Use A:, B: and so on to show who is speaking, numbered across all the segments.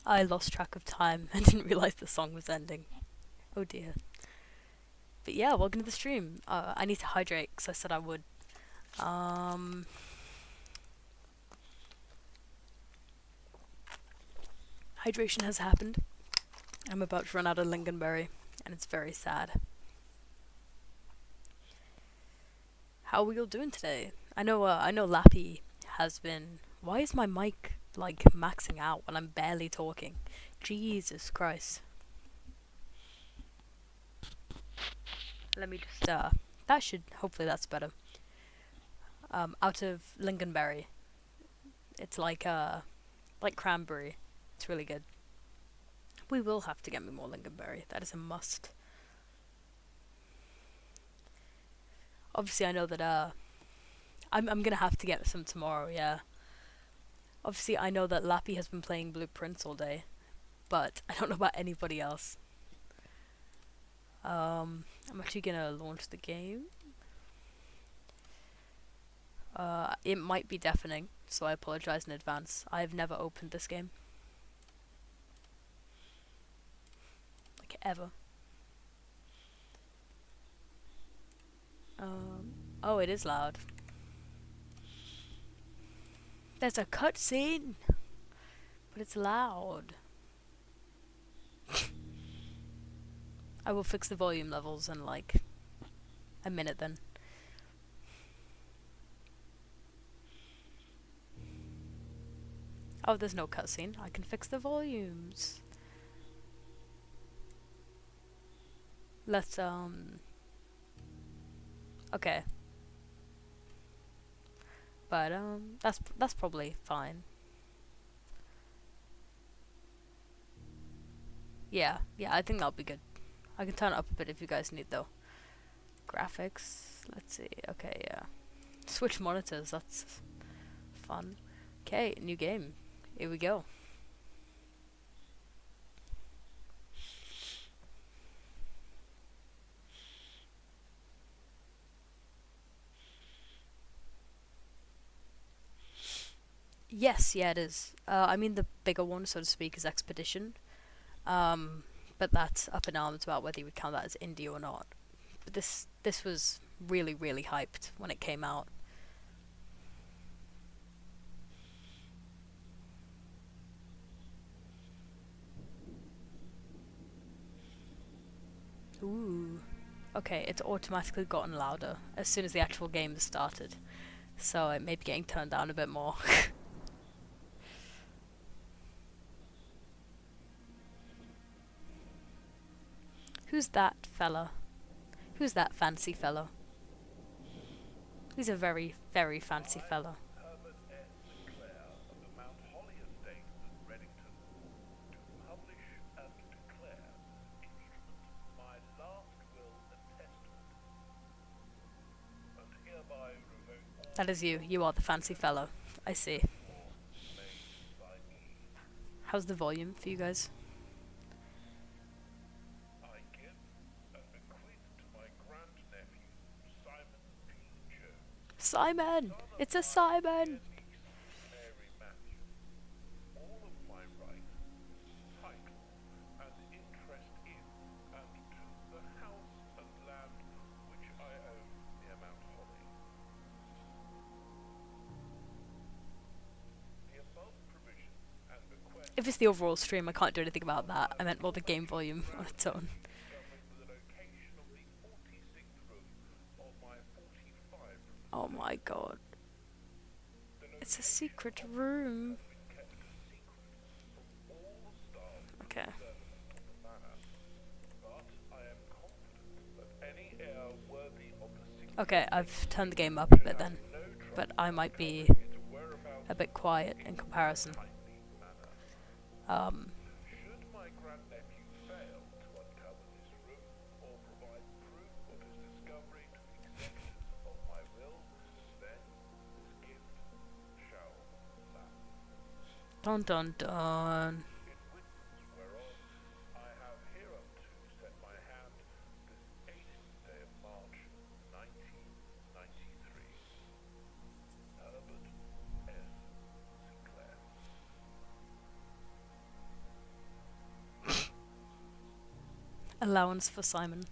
A: I lost track of time and didn't realize the song was ending. Oh dear. But yeah, welcome to the stream. I need to hydrate because I said I would. Um, Hydration has happened. I'm about to run out of lingonberry, and it's very sad. How are we all doing today? I know Lappy has been. Why is my mic like maxing out when I'm barely talking? Jesus Christ. Let me just that should hopefully that's better. Out of lingonberry. It's like cranberry. It's really good. We will have to get me more lingonberry. That is a must. Obviously, I know that I'm gonna have to get some tomorrow. Yeah. Obviously, I know that Lappy has been playing Blueprints all day, but I don't know about anybody else. I'm actually gonna launch the game. It might be deafening, so I apologize in advance. I've never opened this game. Like, ever. Oh, it is loud. There's a cutscene, but it's loud. I will fix the volume levels in like a minute then. Oh, there's no cutscene. I can fix the volumes. Let's okay. But that's probably fine. Yeah, I think that'll be good. I can turn it up a bit if you guys need though. Graphics. Let's see. Okay, yeah. Switch monitors. That's fun. Okay, new game. Here we go. Yes, yeah, it is. I mean, the bigger one, so to speak, is Expedition. Um, but that's up in arms about whether you would count that as indie or not. But this was really hyped when it came out. Ooh. Okay, it's automatically gotten louder as soon as the actual game has started. So it may be getting turned down a bit more. Who's that fella? Who's that fancy fella? He's a very fancy fella. That is you. You are the fancy fellow. I see. How's the volume for you guys? Simon! It's a Simon! If it's the overall stream, I can't do anything about that. I meant more the game volume on its own. Oh my god. It's a secret room. Okay. Okay, I've turned the game up a bit then. But I might be a bit quiet in comparison. Um, dun dun dun. allowance for Simon.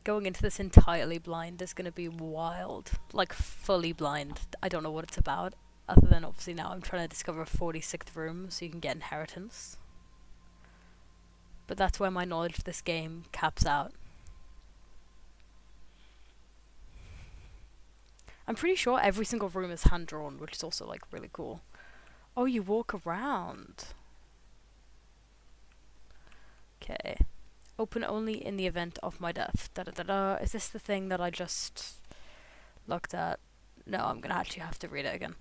A: Going into this entirely blind is going to be wild. Like, fully blind. I don't know what it's about. Other than, obviously, now I'm trying to discover a 46th room so you can get inheritance. But that's where my knowledge of this game caps out. I'm pretty sure every single room is hand-drawn, which is also, like, really cool. Oh, you walk around. Okay. Open only in the event of my death. Da-da-da-da. Is this the thing that I just looked at? No, I'm gonna actually have to read it again.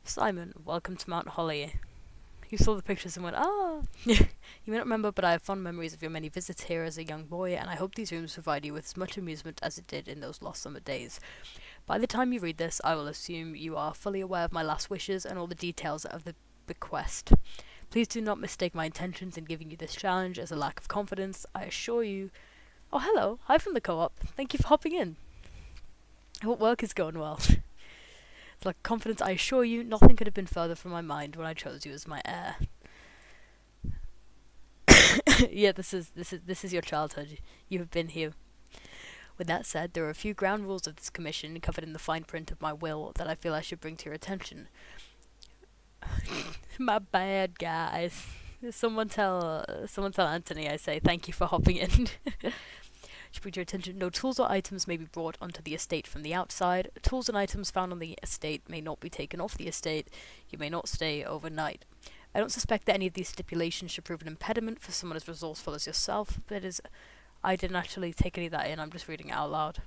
A: Simon, welcome to Mount Holly. You saw the pictures and went, ah! You may not remember, but I have fond memories of your many visits here as a young boy, and I hope these rooms provide you with as much amusement as it did in those lost summer days. By the time you read this, I will assume you are fully aware of my last wishes and all the details of the bequest. Please do not mistake my intentions in giving you this challenge as a lack of confidence. I assure you... Oh, hello. Hi from the co-op. Thank you for hopping in. I hope work is going well. It's like confidence, I assure you, nothing could have been further from my mind when I chose you as my heir. Yeah, this is your childhood. You have been here. With that said, there are a few ground rules of this commission covered in the fine print of my will that I feel I should bring to your attention. My bad, guys. Someone tell Anthony I say thank you for hopping in. Should bring to your attention, no tools or items may be brought onto the estate from the outside. Tools and items found on the estate may not be taken off the estate. You may not stay overnight. I don't suspect that any of these stipulations should prove an impediment for someone as resourceful as yourself, but I didn't actually take any of that in, I'm just reading it out loud.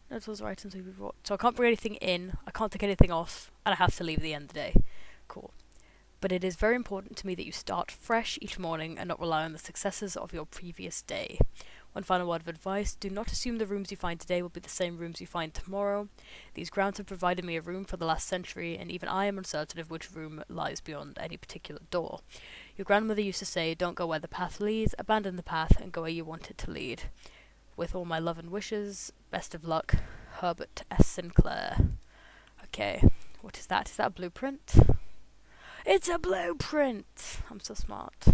A: No tools or items may be brought. So I can't bring anything in, I can't take anything off, and I have to leave at the end of the day. Cool. But it is very important to me that you start fresh each morning and not rely on the successes of your previous day. One final word of advice, do not assume the rooms you find today will be the same rooms you find tomorrow. These grounds have provided me a room for the last century, and even I am uncertain of which room lies beyond any particular door. Your grandmother used to say, don't go where the path leads, abandon the path and go where you want it to lead. With all my love and wishes, best of luck, Herbert S. Sinclair. Okay, what is that? Is that a blueprint? It's a blueprint! I'm so smart.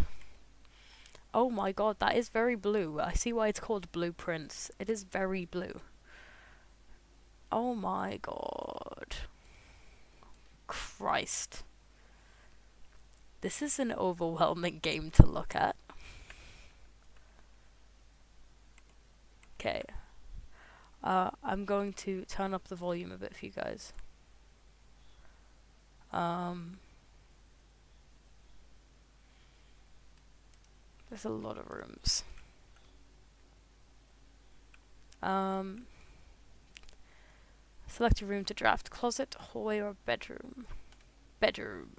A: Oh my god, that is very blue. I see why it's called blueprints. It is very blue. Oh my god. Christ. This is an overwhelming game to look at. Okay. I'm going to turn up the volume a bit for you guys. There's a lot of rooms. Select a room to draft. Closet, hallway, or bedroom. Bedroom.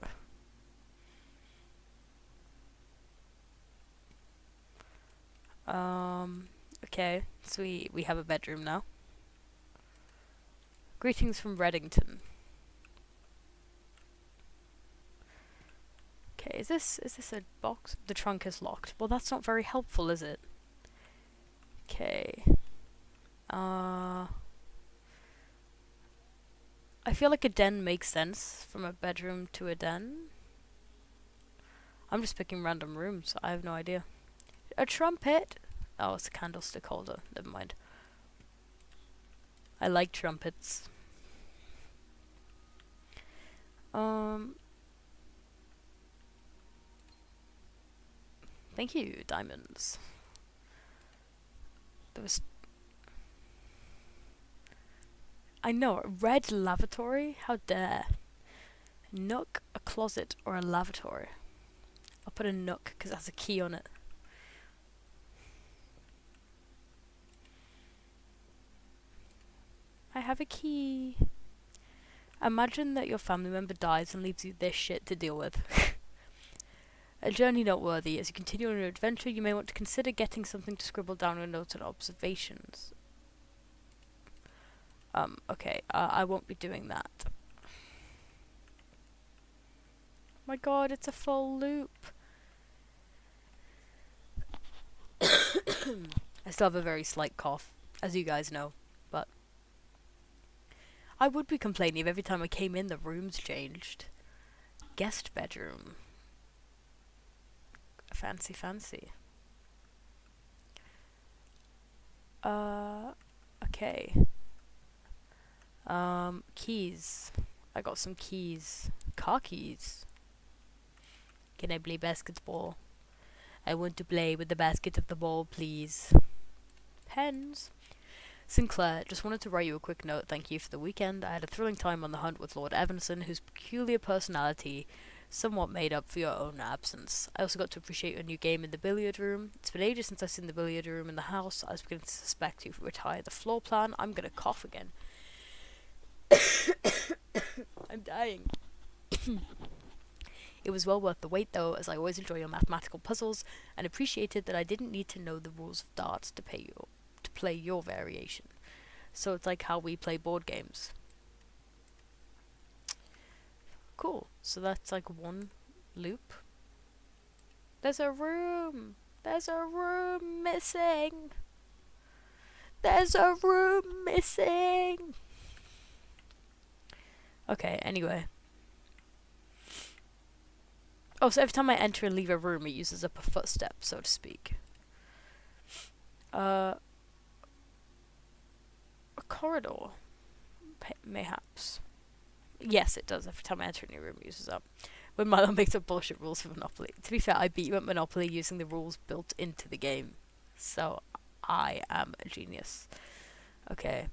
A: Okay, so we have a bedroom now. Greetings from Reddington. Okay, is this a box? The trunk is locked. Well, that's not very helpful, is it? Okay. I feel like a den makes sense from a bedroom to a den. I'm just picking random rooms. I have no idea. A trumpet? Oh, it's a candlestick holder. Never mind. I like trumpets. Thank you, diamonds. There was... I know, a red lavatory? How dare. Nook, a closet, or a lavatory? I'll put a nook, because it has a key on it. I have a key. Imagine that your family member dies and leaves you this shit to deal with. A journey noteworthy. As you continue on your adventure, you may want to consider getting something to scribble down your notes and observations. Okay, I won't be doing that. My god, it's a full loop. I still have a very slight cough, as you guys know, but I would be complaining if every time I came in the rooms changed. guest bedroom. Fancy, fancy. Okay. Keys. I got some keys. Car keys. Can I play basketball? I want to play with the basket of the ball, please. Pens. Sinclair, just wanted to write you a quick note. Thank you for the weekend. I had a thrilling time on the hunt with Lord Evanson, whose peculiar personality somewhat made up for your own absence. I also got to appreciate your new game in the billiard room. It's been ages since I've seen the billiard room in the house. I was beginning to suspect you've retired the floor plan. I'm gonna cough again. I'm dying. It was well worth the wait, though, as I always enjoy your mathematical puzzles, and appreciated that I didn't need to know the rules of darts to play your variation. So it's like how we play board games. Cool. So that's like one loop. There's a room. There's a room missing. There's a room missing. Okay, anyway. Oh, so every time I enter and leave a room, it uses up a footstep, so to speak. A corridor. Mayhaps. Yes, it does. Every time I enter a new room, it uses up. When Milo makes up bullshit rules for Monopoly. To be fair, I beat you at Monopoly using the rules built into the game. So, I am a genius. Okay.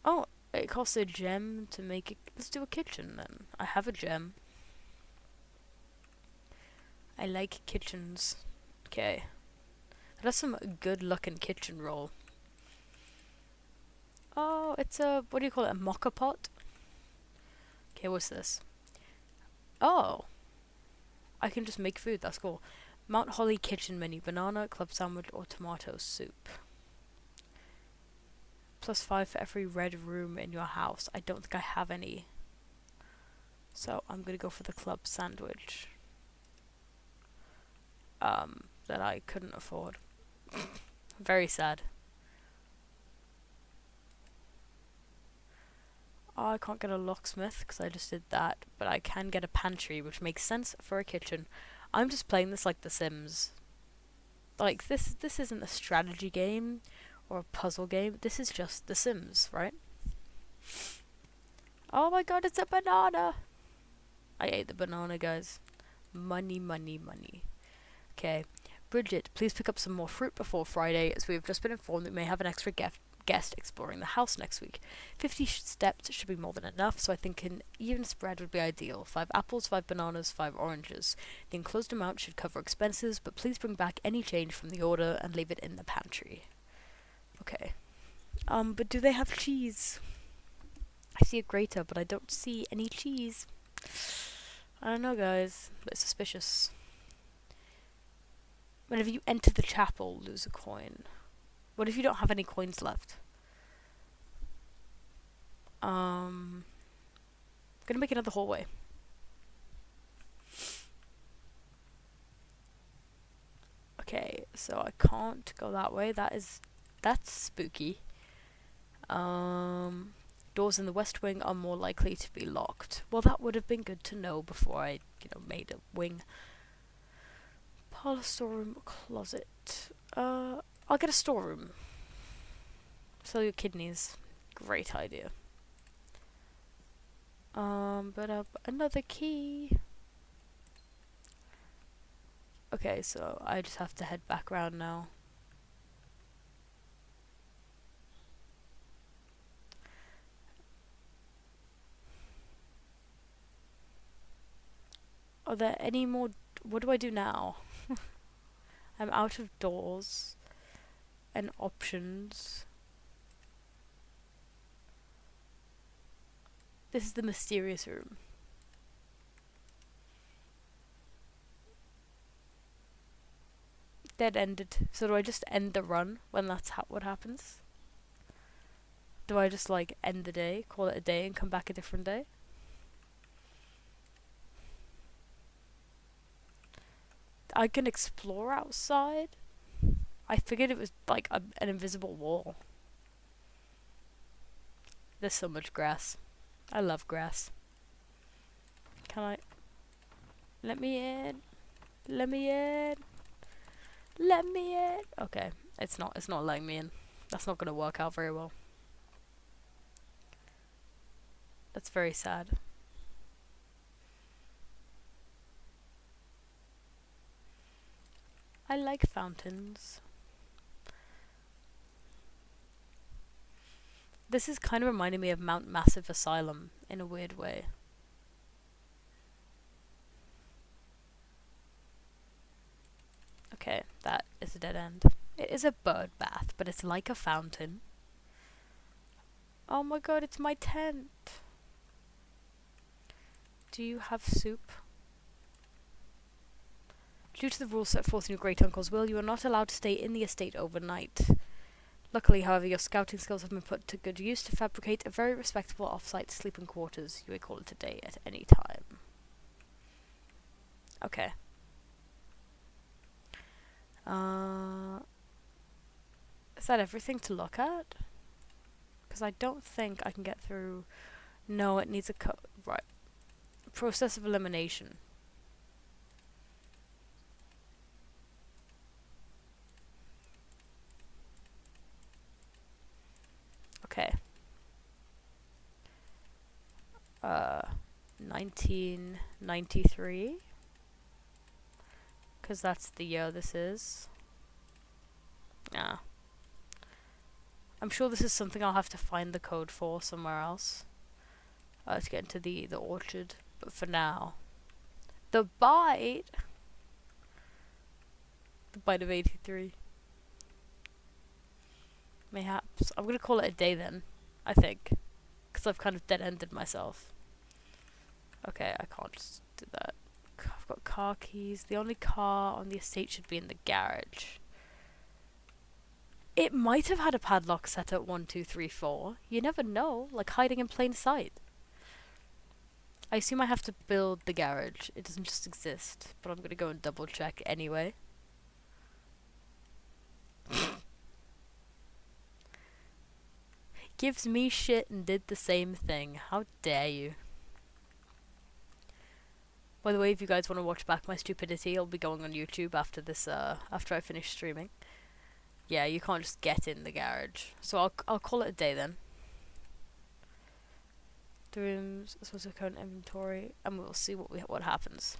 A: Oh, it costs a gem to make it. Let's do a kitchen then. I have a gem. I like kitchens. Okay. That's some good looking kitchen roll. Oh, it's a, what do you call it, a mocha pot? Okay, what's this? Oh. I can just make food, that's cool. Mount Holly kitchen menu, banana, club sandwich, or tomato soup. +5 for every red room in your house. I don't think I have any. So I'm gonna go for the club sandwich. That I couldn't afford. Very sad. Oh, I can't get a locksmith because I just did that, but I can get a pantry, which makes sense for a kitchen. I'm just playing this like The Sims. Like, this isn't a strategy game or a puzzle game. This is just The Sims, right? Oh my god, it's a banana! I ate the banana, guys. Money, money, money. Okay. Bridget, please pick up some more fruit before Friday, as we have just been informed that we may have an extra guest exploring the house next week. 50 steps should be more than enough, so I think an even spread would be ideal. 5 apples, 5 bananas, 5 oranges. The enclosed amount should cover expenses, but please bring back any change from the order and leave it in the pantry. Okay. But do they have cheese? I see a grater, but I don't see any cheese. I don't know, guys. A bit suspicious. Whenever you enter the chapel, lose a coin. What if you don't have any coins left? I'm gonna make another hallway. Okay, so I can't go that way. That's spooky. Doors in the west wing are more likely to be locked. Well, that would have been good to know before I, made a wing. Parlor, storeroom, closet. I'll get a storeroom. Sell your kidneys. Great idea. But another key. Okay, so I just have to head back around now. Are there any more? What do I do now? I'm out of doors and options. This is the mysterious room. Dead ended. So do I just end the run when that's what happens? Do I just end the day, call it a day, and come back a different day? I can explore outside. I figured it was an invisible wall. There's so much grass. I love grass. Can I? Let me in. Let me in. Let me in. Okay, it's not letting me in. That's not gonna work out very well. That's very sad. I like fountains. This is kind of reminding me of Mount Massive Asylum in a weird way. Okay, that is a dead end. It is a bird bath, but it's like a fountain. Oh my god, it's my tent. Do you have soup? Due to the rules set forth in your great uncle's will, you are not allowed to stay in the estate overnight. Luckily, however, your scouting skills have been put to good use to fabricate a very respectable off-site sleeping quarters. You may call it a day at any time. Okay. Is that everything to look at? Because I don't think I can get through. No, it needs a code. Right. Process of elimination. Okay. 1993. Because that's the year this is. Yeah. I'm sure this is something I'll have to find the code for somewhere else. To get into the orchard. But for now. The bite! The bite of 83. Mayhaps. I'm gonna call it a day then. I think. Because I've kind of dead-ended myself. Okay, I can't just do that. I've got car keys. The only car on the estate should be in the garage. It might have had a padlock set at 1, 2, 3, 4. You never know. Like hiding in plain sight. I assume I have to build the garage. It doesn't just exist. But I'm gonna go and double check anyway. Gives me shit and did the same thing. How dare you? By the way, if you guys want to watch back my stupidity, I'll be going on YouTube after this. After I finish streaming. Yeah, you can't just get in the garage. So I'll call it a day then. The rooms, supposed to current inventory, and we'll see what happens.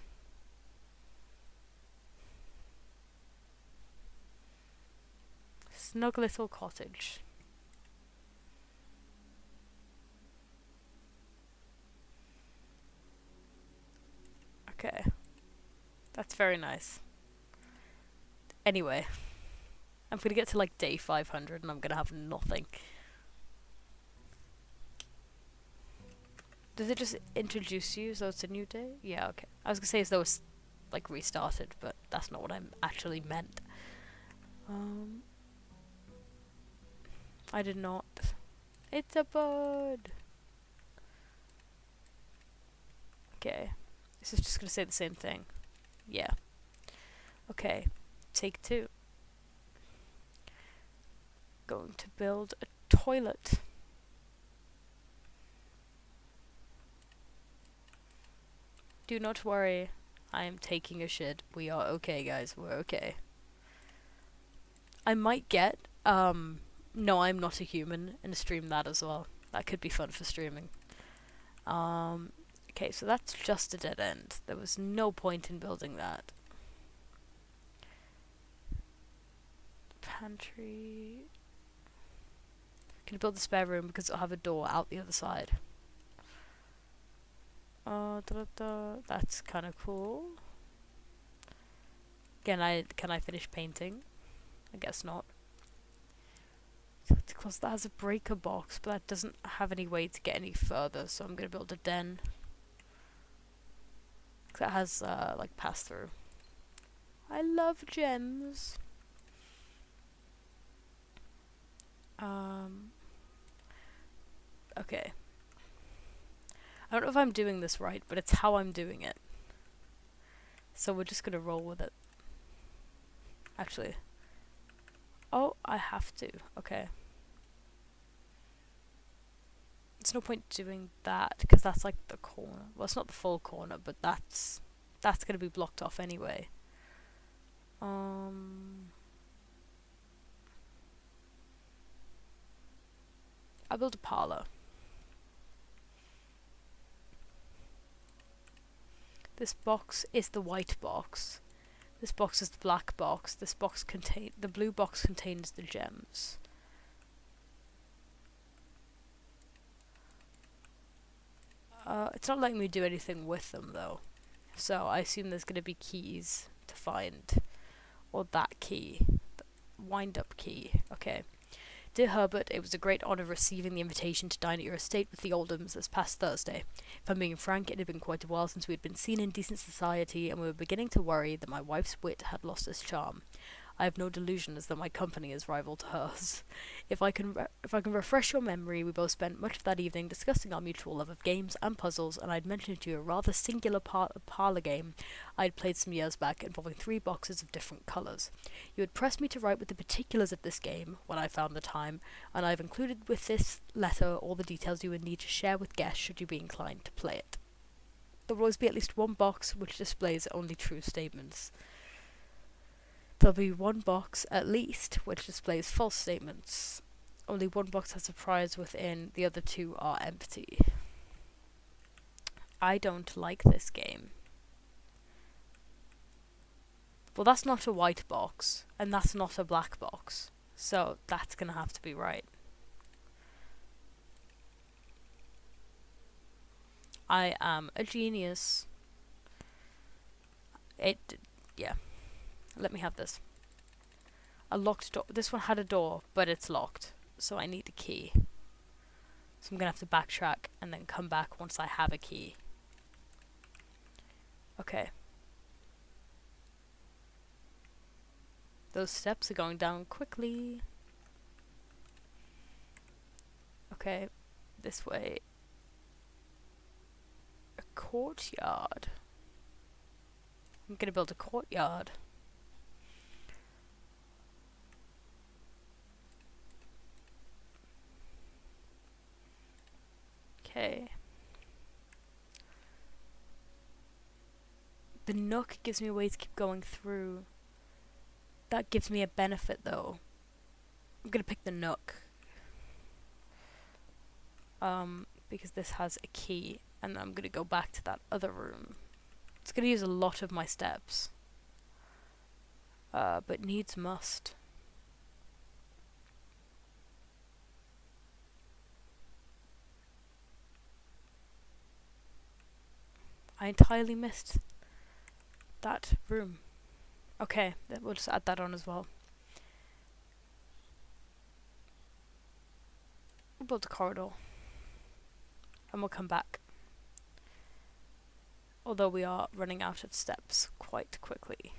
A: Snug little cottage. Okay. That's very nice. Anyway. I'm gonna get to like day 500 and I'm gonna have nothing. Does it just introduce you as though it's a new day? Yeah, okay. I was gonna say as though it's like restarted, but that's not what I actually meant. I did not. It's a bird! Okay. This is just gonna say the same thing. Yeah. Okay. Take 2. Going to build a toilet. Do not worry. I am taking a shit. We are okay, guys. We're okay. I might get, no, I'm not a human, and stream that as well. That could be fun for streaming. Okay, so that's just a dead end. There was no point in building that. Pantry. Can build the spare room because it'll have a door out the other side. That's kind of cool. Again, can I finish painting? I guess not. Because that has a breaker box, but that doesn't have any way to get any further, so I'm gonna build a den. That has like pass through. I love gems. Okay. I don't know if I'm doing this right, but it's how I'm doing it. So we're just gonna roll with it. Actually. Oh, I have to. Okay. There's no point doing that because that's like the corner. Well, it's not the full corner, but that's gonna be blocked off anyway. I'll build a parlor. This box is the white box. This box is the black box. This box the blue box contains the gems. It's not letting me do anything with them though. So I assume there's going to be keys to find. Or that key. The wind up key. Okay. Dear Herbert, it was a great honour receiving the invitation to dine at your estate with the Oldhams this past Thursday. If I'm being frank, it had been quite a while since we had been seen in decent society, and we were beginning to worry that my wife's wit had lost its charm. I have no delusions that my company is rival to hers. If I can refresh your memory, we both spent much of that evening discussing our mutual love of games and puzzles, and I'd mentioned to you a rather singular parlour game I'd played some years back involving 3 boxes of different colours. You had pressed me to write with the particulars of this game when I found the time, and I've included with this letter all the details you would need to share with guests should you be inclined to play it. There will always be at least one box which displays only true statements. There'll be one box, at least, which displays false statements. Only one box has a prize within, the other 2 are empty. I don't like this game. Well, that's not a white box, and that's not a black box, so that's gonna have to be right. I am a genius. Yeah. Let me have this. A locked door. This one had a door, but it's locked. So I need a key. So I'm going to have to backtrack and then come back once I have a key. Okay. Those steps are going down quickly. Okay. This way. A courtyard. I'm going to build a courtyard. Okay. The nook gives me a way to keep going through. That gives me a benefit though. I'm gonna pick the nook. Because this has a key, and I'm gonna go back to that other room. It's gonna use a lot of my steps. But needs must. I entirely missed that room. Okay, we'll just add that on as well. We'll build a corridor. And we'll come back. Although we are running out of steps quite quickly.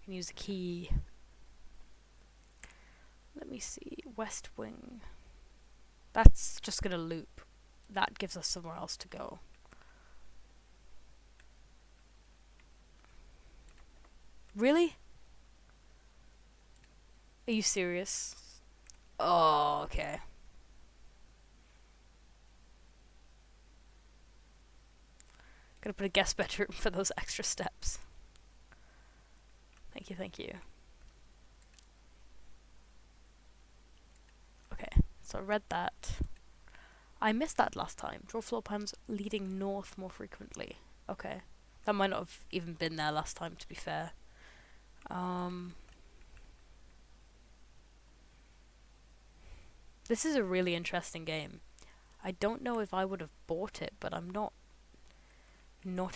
A: Can use a key. Let me see. West wing. That's just gonna loop. That gives us somewhere else to go. Really? Are you serious? Oh, okay. Gonna put a guest bedroom for those extra steps. Thank you, thank you. Okay, so I read that. I missed that last time. Draw floor plans leading north more frequently. Okay. That might not have even been there last time, to be fair. This is a really interesting game. I don't know if I would have bought it, but I'm not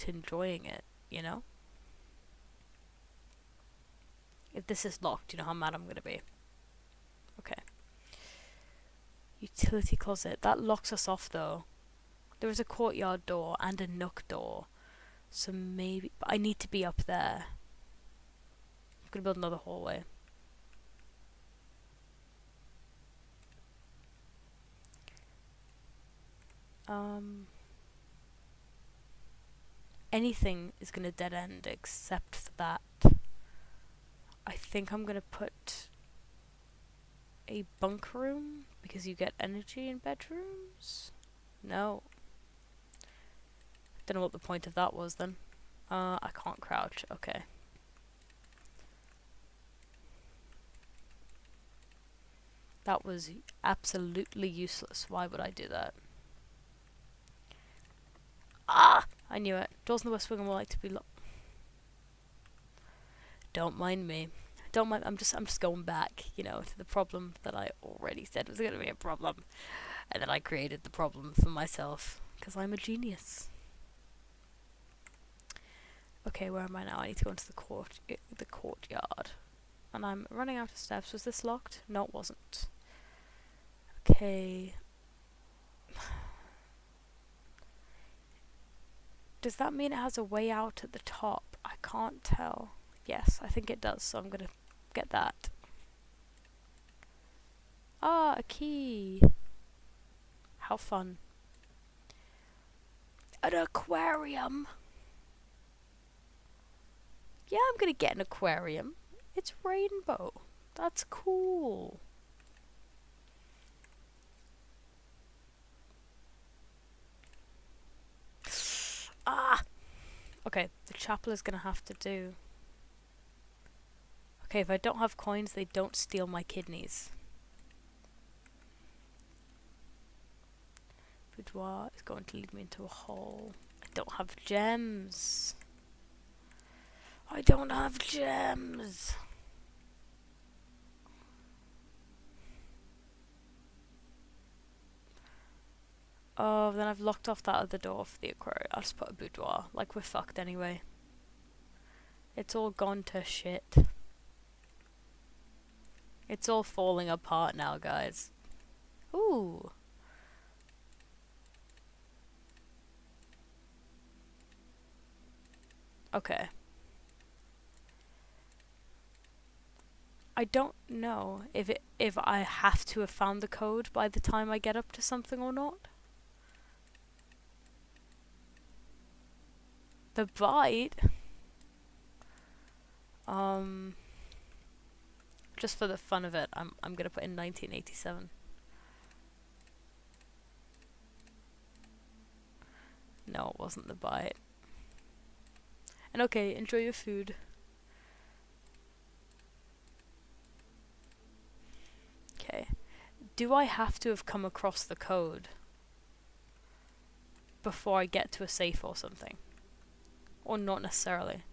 A: enjoying it, you know? If this is locked, you know how mad I'm gonna be. Okay. Utility closet. That locks us off though. There is a courtyard door and a nook door. So maybe... But I need to be up there. I'm gonna build another hallway. Anything is gonna dead end except for that. I think I'm gonna put a bunk room because you get energy in bedrooms? No. Don't know what the point of that was then. I can't crouch. Okay. That was absolutely useless. Why would I do that? Ah! I knew it. Doors in the west wing are more like to be locked. Don't mind me. Don't mind. I'm just going back, you know, to the problem that I already said was going to be a problem, and then I created the problem for myself because I'm a genius. Okay, where am I now? I need to go into the courtyard, and I'm running out of steps. Was this locked? No, it wasn't. Okay. Does that mean it has a way out at the top? I can't tell. Yes, I think it does, so I'm gonna get that. Ah, a key. How fun. An aquarium. Yeah, I'm gonna get an aquarium. It's rainbow. That's cool. Ah! Okay, the chapel is gonna have to do. Okay, if I don't have coins, they don't steal my kidneys. Boudoir is going to lead me into a hole. I don't have gems. I don't have gems. Oh, then I've locked off that other door for the aquarium. I'll just put a boudoir. Like, we're fucked anyway. It's all gone to shit. It's all falling apart now, guys. Ooh. Okay. I don't know if I have to have found the code by the time I get up to something or not. The bite? Just for the fun of it, I'm gonna put in 1987. No, it wasn't the bite. And okay, enjoy your food. Okay. Do I have to have come across the code before I get to a safe or something? Or not necessarily?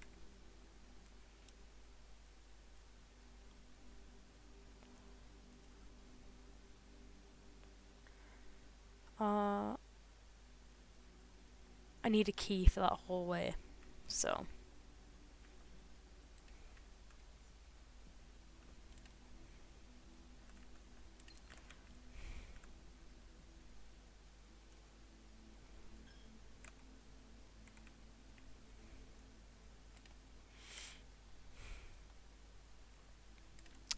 A: I need a key for that hallway, so.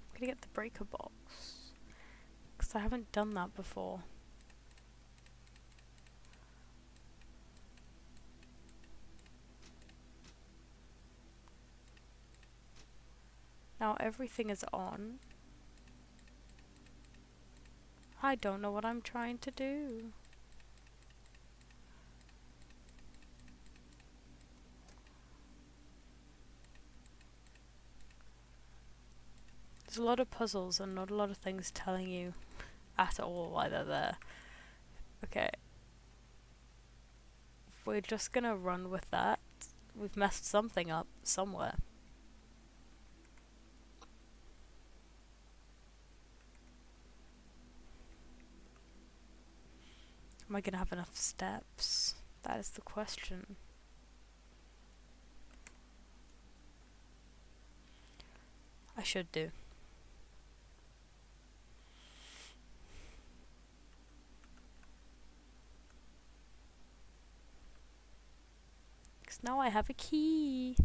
A: I'm gonna get the breaker box, because I haven't done that before. Now everything is on. I don't know what I'm trying to do. There's a lot of puzzles and not a lot of things telling you at all why they're there. Okay. We're just gonna run with that. We've messed something up somewhere. Am I gonna have enough steps? That is the question. I should do. Because now I have a key.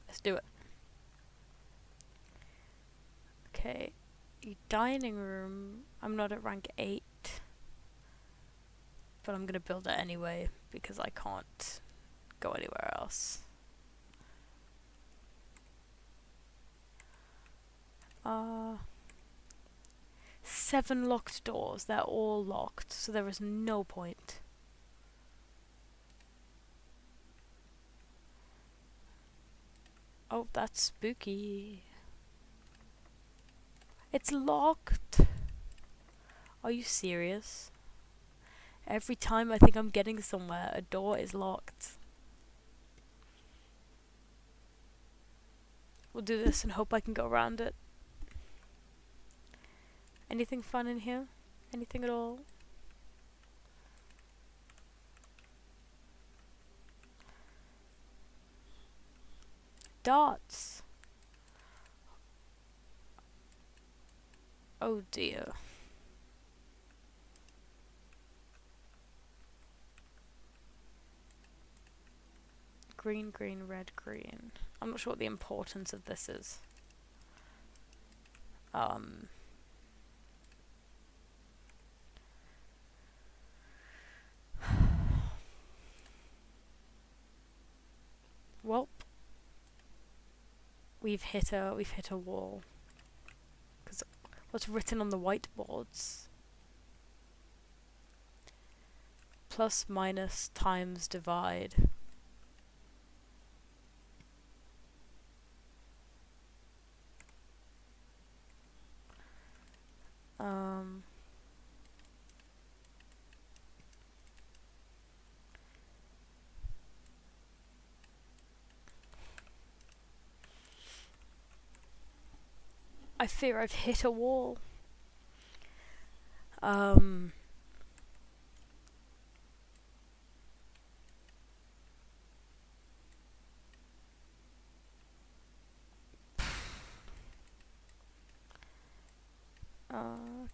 A: Let's do it. Okay. Dining room. I'm not at rank 8. But I'm gonna build it anyway because I can't go anywhere else. Uh, 7 locked doors. They're all locked, so there is no point. Oh, that's spooky. It's locked. Are you serious? Every time I think I'm getting somewhere, a door is locked. We'll do this and hope I can go around it. Anything fun in here? Anything at all? Darts. Oh dear. Green, green, red, green. I'm not sure what the importance of this is. Well, we've hit a wall. Because what's written on the whiteboards? Plus, minus, times, divide. I fear I've hit a wall.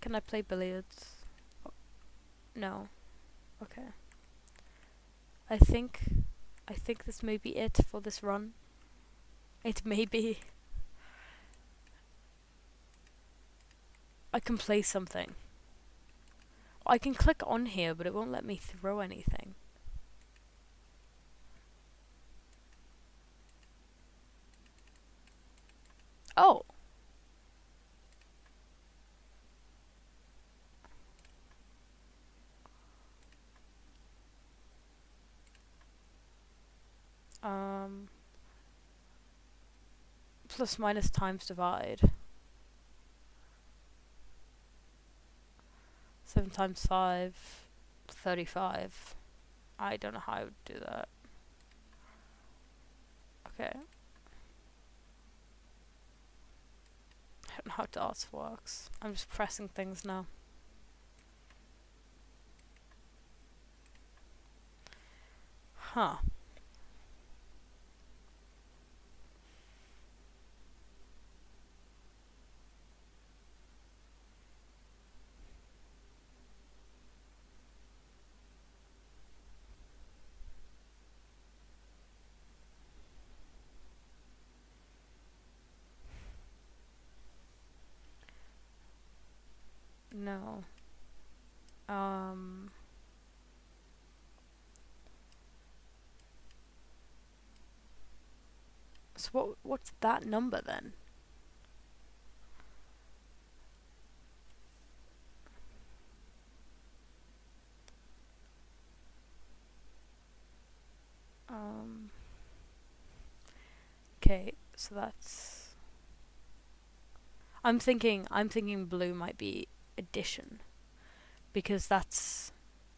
A: Can I play billiards? Oh, no. Okay. I think this may be it for this run. It may be. I can play something. I can click on here, but it won't let me throw anything. Oh. Plus minus times divide. 7 times 5, 35. I don't know how I would do that. Okay. I don't know how darts works. I'm just pressing things now. Huh. No. So what's that number then? Okay, so that's... I'm thinking blue might be addition. Because that's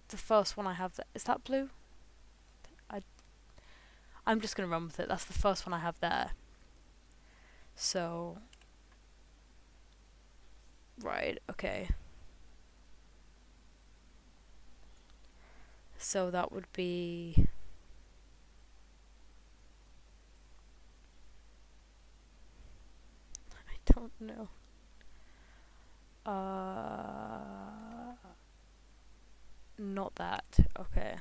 A: the first one I have. Is that blue? I'm just gonna run with it. That's the first one I have there. So... Right, okay. So that would be... I don't know. Not that. Okay.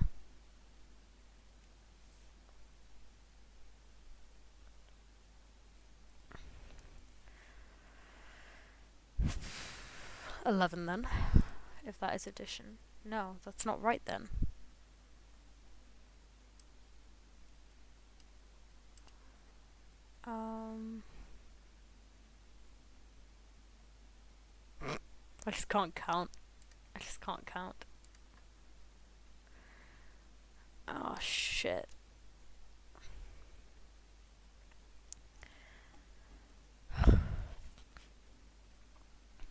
A: $11 then, if that is addition. No, that's not right then. I just can't count. I just can't count. Oh shit.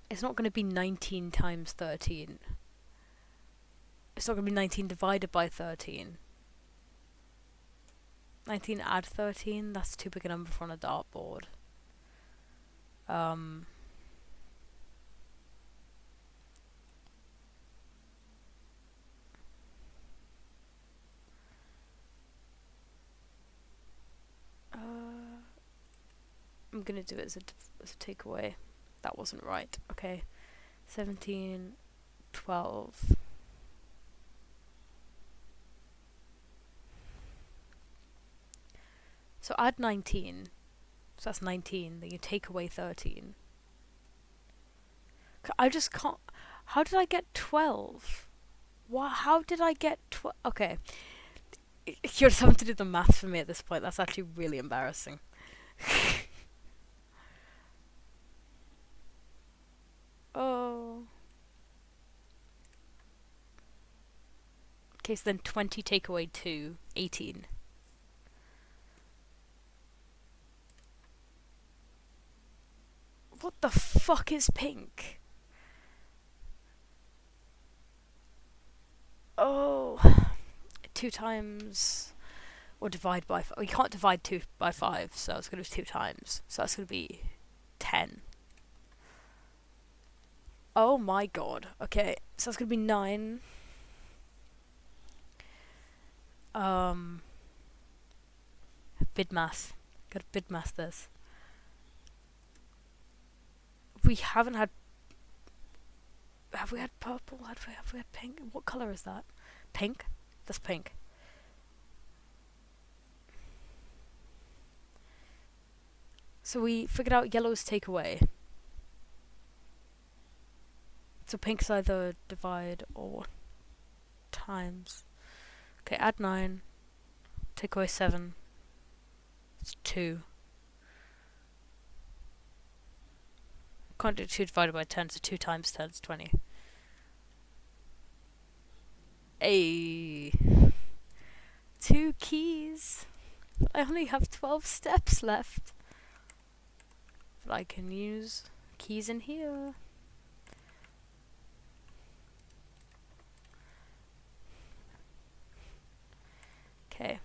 A: It's not going to be 19 times 13. It's not going to be 19 divided by 13. 19 add 13? That's too big a number for on a dartboard. I'm going to do it as a takeaway. That wasn't right. Okay. 17, 12. So add 19. So that's 19. Then you take away 13. I just can't. How did I get 12? What? How did I get 12? Okay. You're just having to do the math for me at this point. That's actually really embarrassing. Oh. Okay, so then 20 take away 2, 18. What the fuck is pink? Oh. 2 times... Or divide by... We can't divide 2 by 5, so it's going to be 2 times. So that's going to be 10. Oh my god. Okay, so that's going to be 9. Bidmath. Gotta bidmath this. We haven't had... Have we had purple? Have we had pink? What colour is that? Pink? That's pink. So we figured out yellow's take away. So pink's either divide or times. Okay, add 9. Take away 7. It's 2. Can't do 2 divided by 10, so 2 times 10 is 20. Ayy. 2 keys. I only have 12 steps left. But I can use keys in here. Okay.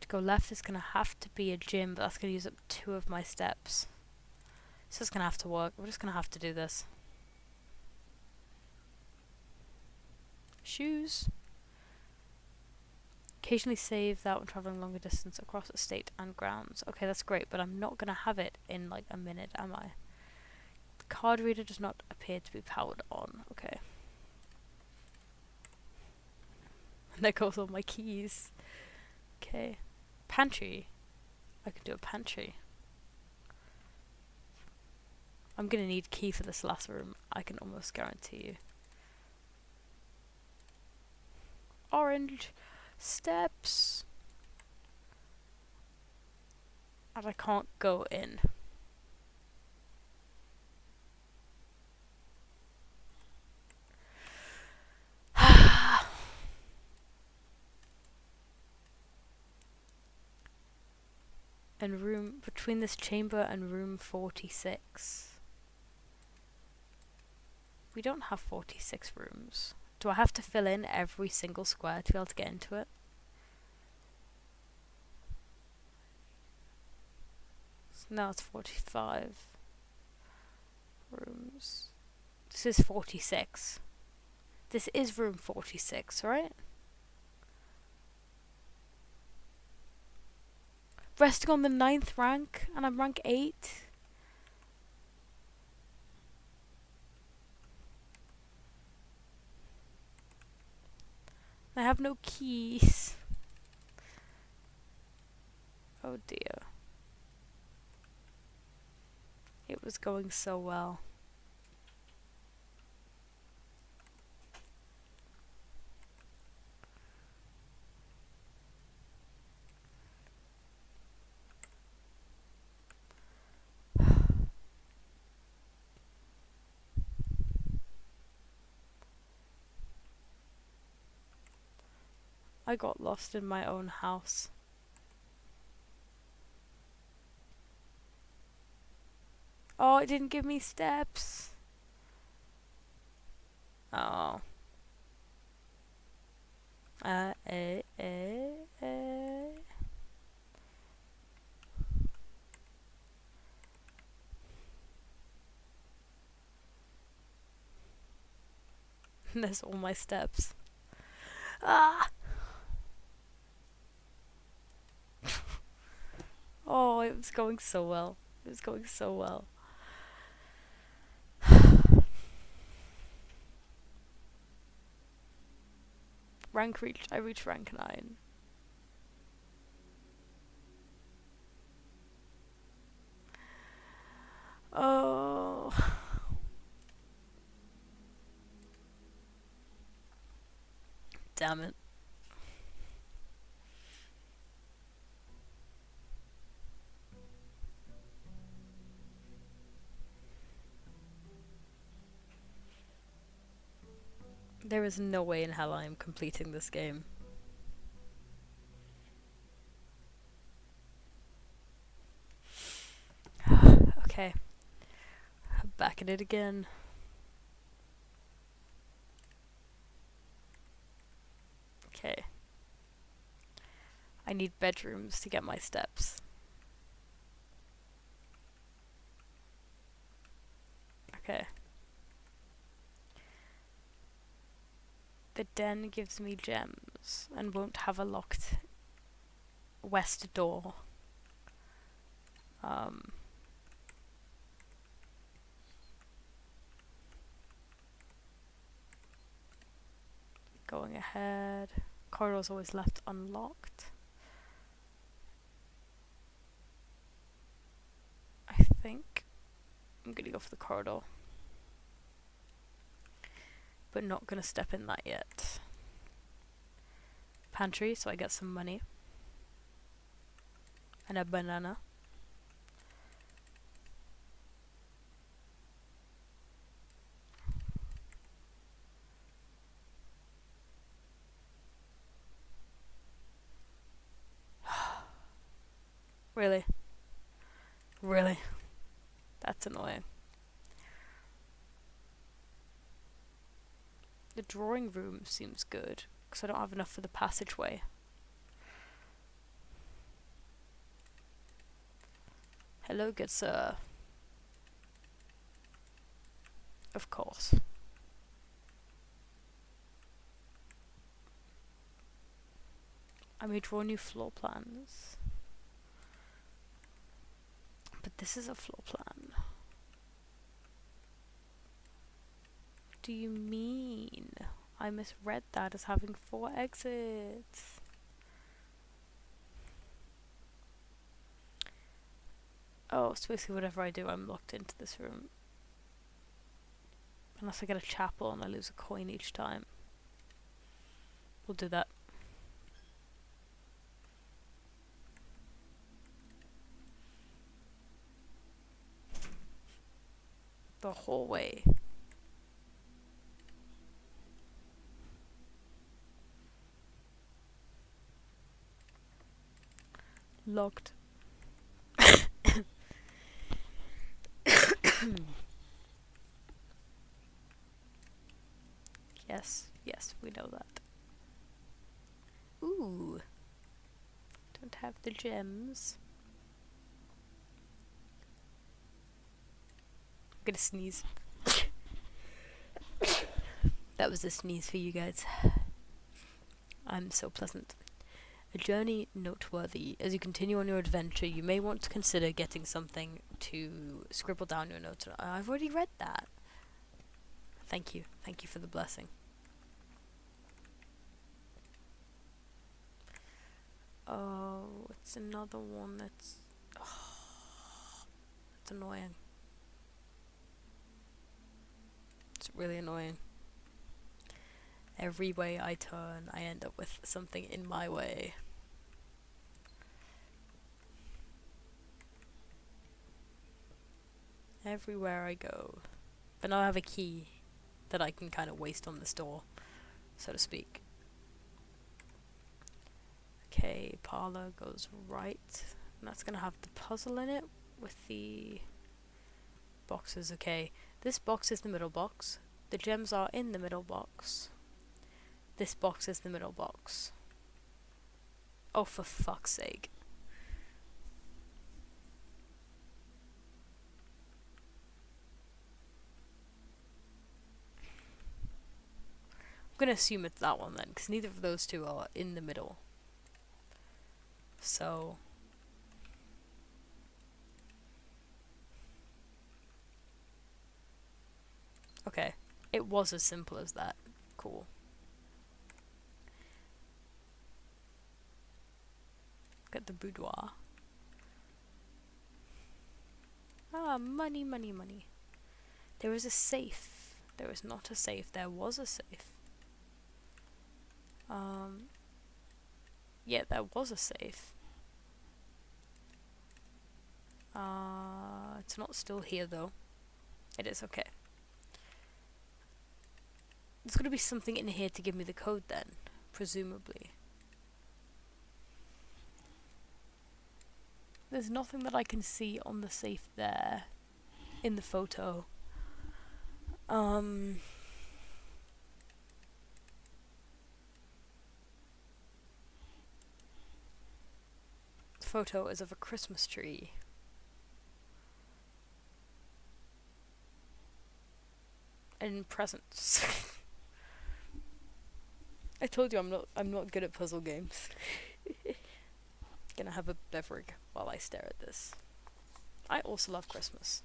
A: To go left is gonna have to be a gym, but that's gonna use up 2 of my steps. So it's gonna have to work. We're just gonna have to do this. Shoes. Occasionally save that when traveling longer distance across a state and grounds. Okay, that's great, but I'm not gonna have it in like a minute, am I? The card reader does not appear to be powered on. Okay. And there goes all my keys. Okay. Pantry. I could do a pantry. I'm gonna need key for this last room, I can almost guarantee you. Orange steps. And I can't go in. And room between this chamber and room 46. We don't have 46 rooms. Do I have to fill in every single square to be able to get into it? So now it's 45 rooms. This is 46. This is room 46, right? Resting on the 9th rank, and I'm rank 8. I have no keys. Oh dear. It was going so well. I got lost in my own house. Oh, it didn't give me steps. Oh. Eh. There's all my steps. Ah! Oh, it was going so well. It was going so well. Rank reached. I reached rank 9. Oh. Damn it. There is no way in hell I am completing this game. Okay. Back at it again. Okay. I need bedrooms to get my steps. Okay. The den gives me gems and won't have a locked west door. Going ahead. Corridor's always left unlocked. I think I'm gonna go for the corridor. But not gonna step in that yet. Pantry, so I get some money. And a banana. Really? Really? That's annoying. The drawing room seems good, because I don't have enough for the passageway. Hello, good sir. Of course. I may draw new floor plans. But this is a floor plan. What do you mean? I misread that as having 4 exits. Oh, so basically whatever I do, I'm locked into this room. Unless I get a chapel and I lose a coin each time. We'll do that. The hallway. Locked. Yes, we know that. Ooh. Don't have the gems. I'm gonna sneeze. That was a sneeze for you guys. I'm so pleasant. A journey noteworthy. As you continue on your adventure, you may want to consider getting something to scribble down your notes. I've already read that. Thank you. Thank you for the blessing. Oh, it's another one that's... Oh, it's annoying. It's really annoying. Every way I turn, I end up with something in my way. Everywhere I go. But now I have a key that I can kind of waste on this door, so to speak. Okay, parlor goes right. And that's gonna have the puzzle in it with the boxes. Okay, this box is the middle box. The gems are in the middle box. This box is the middle box. Oh, for fuck's sake. I'm gonna assume it's that one then, because neither of those two are in the middle. So... okay. It was as simple as that. Cool. Get the boudoir. Ah, money, money, money. There is a safe. There is not a safe. There was a safe. Yeah, there was a safe. It's not still here though. It is, okay. There's gotta be something in here to give me the code then, presumably. There's nothing that I can see on the safe there, in the photo. The photo is of a Christmas tree. And presents. I told you I'm not good at puzzle games. Gonna have a beverage while I stare at this. I also love Christmas.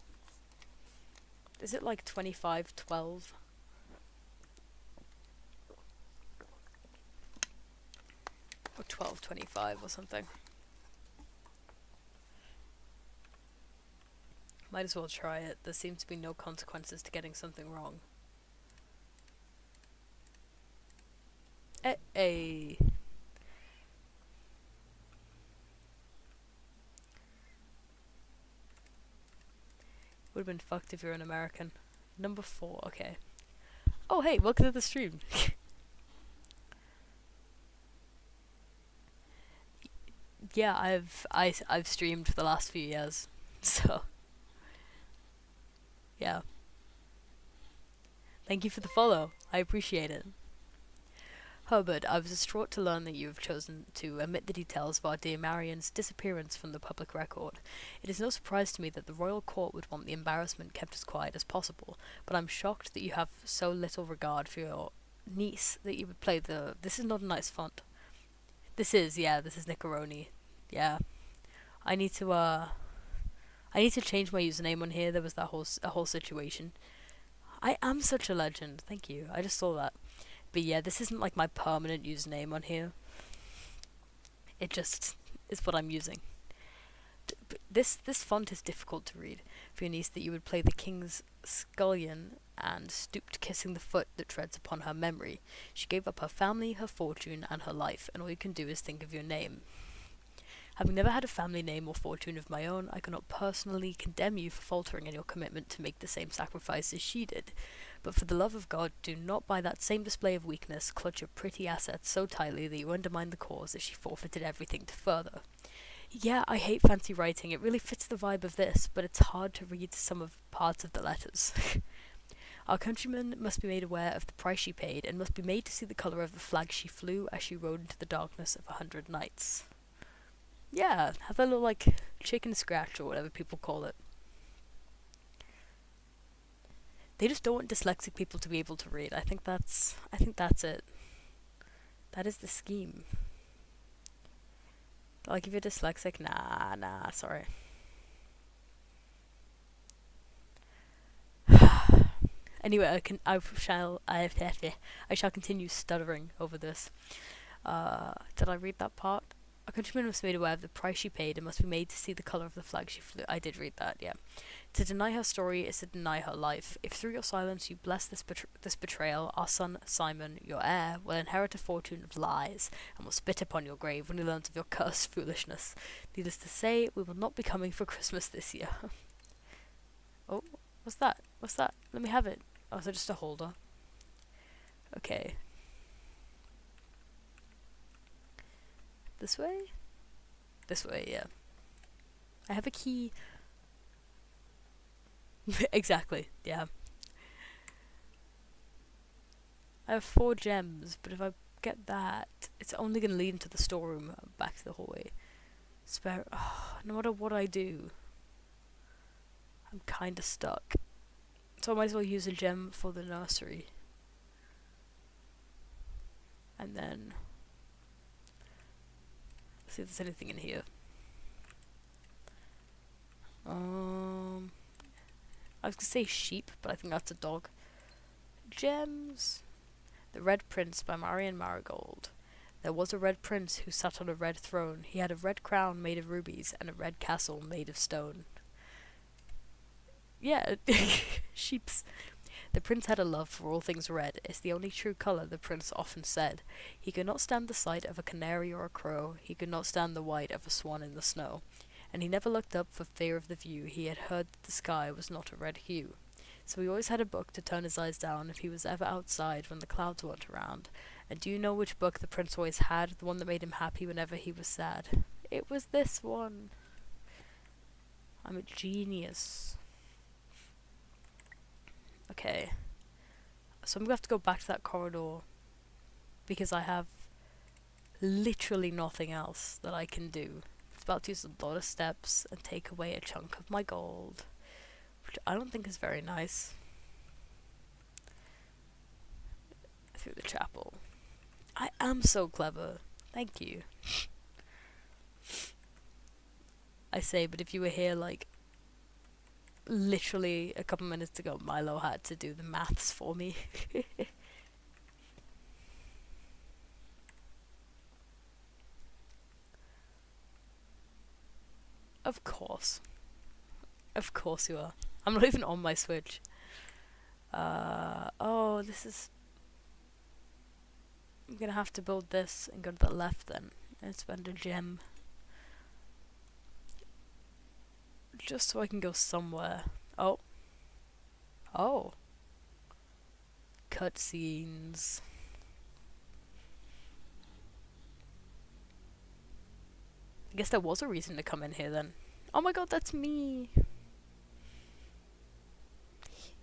A: Is it like 25/12? Or 12/25 or something? Might as well try it. There seems to be no consequences to getting something wrong. Hey. Would have been fucked if you're an American. Number 4, okay. Oh hey, welcome to the stream. Yeah, I've streamed for the last few years, so yeah. Thank you for the follow. I appreciate it. Herbert, I was distraught to learn that you have chosen to omit the details of our dear Marion's disappearance from the public record. It is no surprise to me that the royal court would want the embarrassment kept as quiet as possible, but I'm shocked that you have so little regard for your niece that you would play the... This is not a nice font. This is Nickeroni. Yeah. I need to change my username on here. There was that whole situation. I am such a legend. Thank you. I just saw that. But yeah, this isn't like my permanent username on here. It just is what I'm using. This font is difficult to read. For your niece that you would play the king's scullion and stooped kissing the foot that treads upon her memory. She gave up her family, her fortune, and her life, and all you can do is think of your name. Having never had a family name or fortune of my own, I cannot personally condemn you for faltering in your commitment to make the same sacrifice as she did. But for the love of God, do not by that same display of weakness clutch your pretty assets so tightly that you undermine the cause that she forfeited everything to further. Yeah, I hate fancy writing. It really fits the vibe of this, but it's hard to read some of parts of the letters. Our countrymen must be made aware of the price she paid, and must be made to see the colour of the flag she flew as she rode into the darkness of 100 nights. Yeah, have that little, like, chicken scratch or whatever people call it. They just don't want dyslexic people to be able to read. I think that's it. That is the scheme. Like, if you're dyslexic, nah, sorry. Anyway, I shall continue stuttering over this. Did I read that part? A countryman was made aware of the price she paid and must be made to see the colour of the flag she flew. I did read that, yeah. To deny her story is to deny her life. If through your silence you bless this betrayal, our son Simon, your heir, will inherit a fortune of lies, and will spit upon your grave when he learns of your cursed foolishness. Needless to say, we will not be coming for Christmas this year. Oh, what's that? What's that? Let me have it. Oh, is it just a holder? Okay. This way? This way, yeah. I have a key. Exactly, yeah. I have 4 gems, but if I get that, it's only going to lead into the storeroom back to the hallway. Spare. Oh, no matter what I do, I'm kind of stuck. So I might as well use a gem for the nursery. And then see if there's anything in here. I was gonna say sheep, but I think that's a dog. Gems. The Red Prince by Marion Marigold. There was a red prince who sat on a red throne. He had a red crown made of rubies and a red castle made of stone. Yeah, sheeps. The prince had a love for all things red. It's the only true colour, the prince often said. He could not stand the sight of a canary or a crow. He could not stand the white of a swan in the snow. And he never looked up for fear of the view. He had heard that the sky was not a red hue. So he always had a book to turn his eyes down if he was ever outside when the clouds weren't around. And do you know which book the prince always had? The one that made him happy whenever he was sad. It was this one. I'm a genius. Okay. So I'm going to have to go back to that corridor because I have literally nothing else that I can do. It's about to use a lot of steps and take away a chunk of my gold, which I don't think is very nice. Through the chapel. I am so clever. Thank you. I say, but if you were here like literally a couple minutes ago, Milo had to do the maths for me. Of course. Of course you are. I'm not even on my Switch. Oh, this is... I'm gonna have to build this and go to the left then. And spend a gem. Just so I can go somewhere. Oh. Oh. Cutscenes. I guess there was a reason to come in here then. Oh my god, that's me!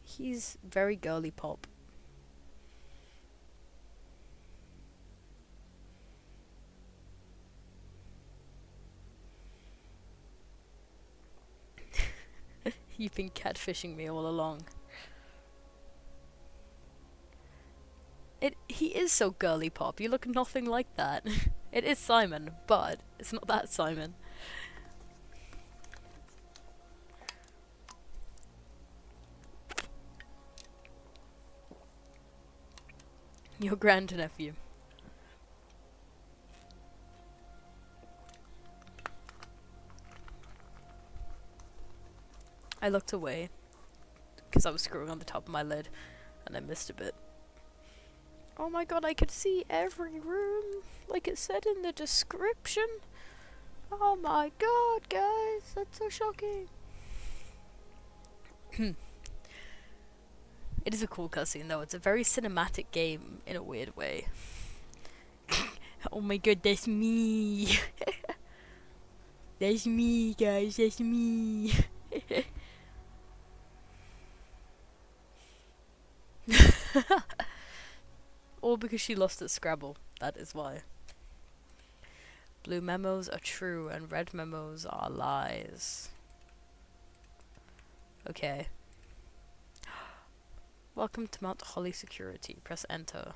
A: He's very girly pop. You've been catfishing me all along. He is so girly pop. You look nothing like that. It is Simon, but it's not that Simon. Your grandnephew. I looked away because I was screwing on the top of my lid and I missed a bit. Oh my god, I could see every room like it said in the description. Oh my god, guys, that's so shocking. It is a cool cutscene though. It's a very cinematic game in a weird way. Oh my god, that's me. That's me, guys, that's me. All because she lost at Scrabble. That is why. Blue memos are true and red memos are lies. Okay. Welcome to Mount Holly Security. Press enter.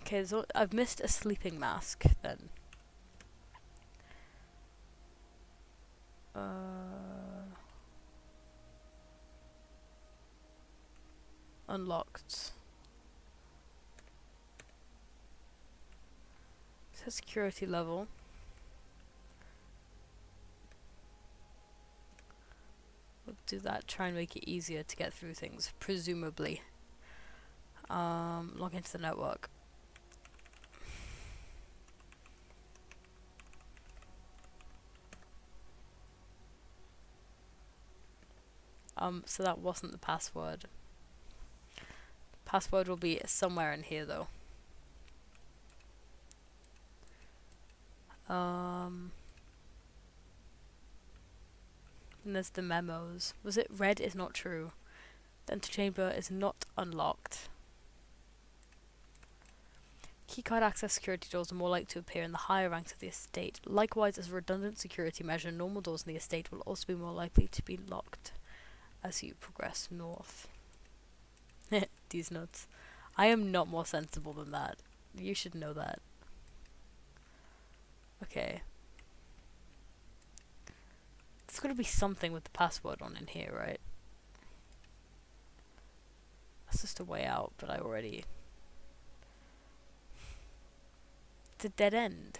A: Okay, so I've missed a sleeping mask then. Unlocked. It says security level. We'll do that, try and make it easier to get through things, presumably. Log into the network. So that wasn't the password. Password will be somewhere in here though. And there's the memos. Was it red is not true? The antechamber is not unlocked. Keycard access security doors are more likely to appear in the higher ranks of the estate. Likewise, as a redundant security measure, normal doors in the estate will also be more likely to be locked as you progress north. These notes. I am not more sensible than that. You should know that. Okay. There's gotta be something with the password on in here, right? That's just a way out, but I already... It's a dead end.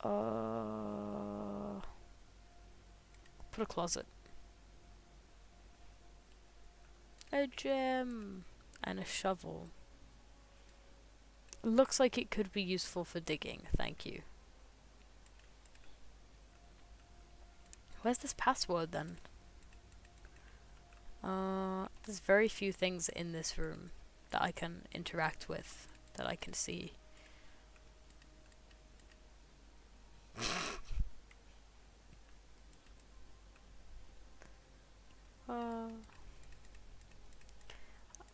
A: Put a closet. A gem. And a shovel. Looks like it could be useful for digging, thank you. Where's this password then? There's very few things in this room that I can interact with, that I can see.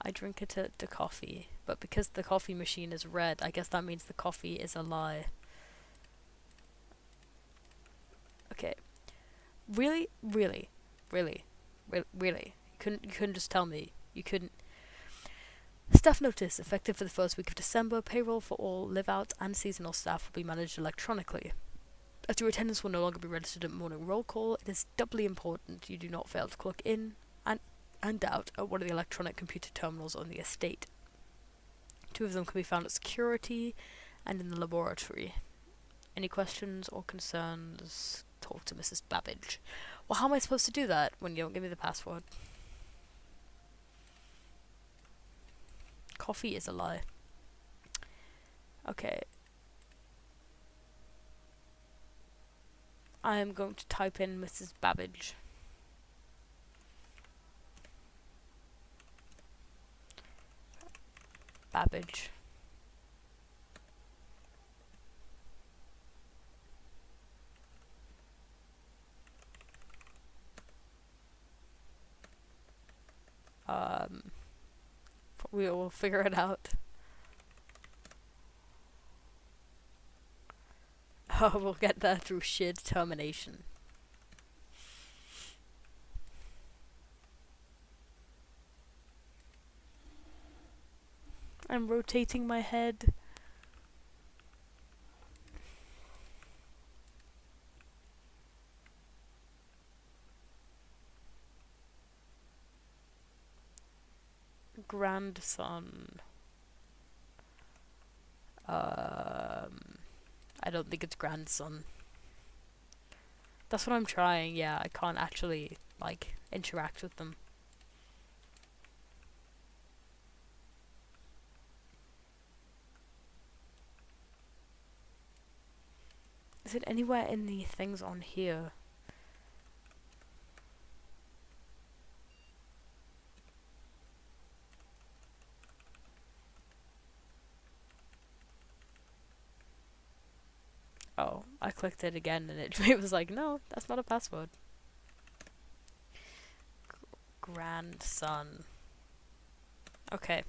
A: I drink it to coffee, but because the coffee machine is red, I guess that means the coffee is a lie. Okay. Really? You couldn't just tell me. You couldn't. Staff notice, effective for the first week of December, payroll for all live-out and seasonal staff will be managed electronically. As your attendance will no longer be registered at morning roll call, it is doubly important you do not fail to clock in and out at one of the electronic computer terminals on the estate. 2 of them can be found at security and in the laboratory. Any questions or concerns? Talk to Mrs. Babbage. Well, how am I supposed to do that when you don't give me the password? Coffee is a lie. Okay. I am going to type in Mrs. Babbage. Babbage. We will figure it out. Oh, we'll get there through sheer determination. I'm rotating my head. Grandson. I don't think it's grandson. That's what I'm trying, yeah. I can't actually, like, interact with them. Is it anywhere in the things on here? Oh, I clicked it again and it was like, no, that's not a password. Grandson. Okay.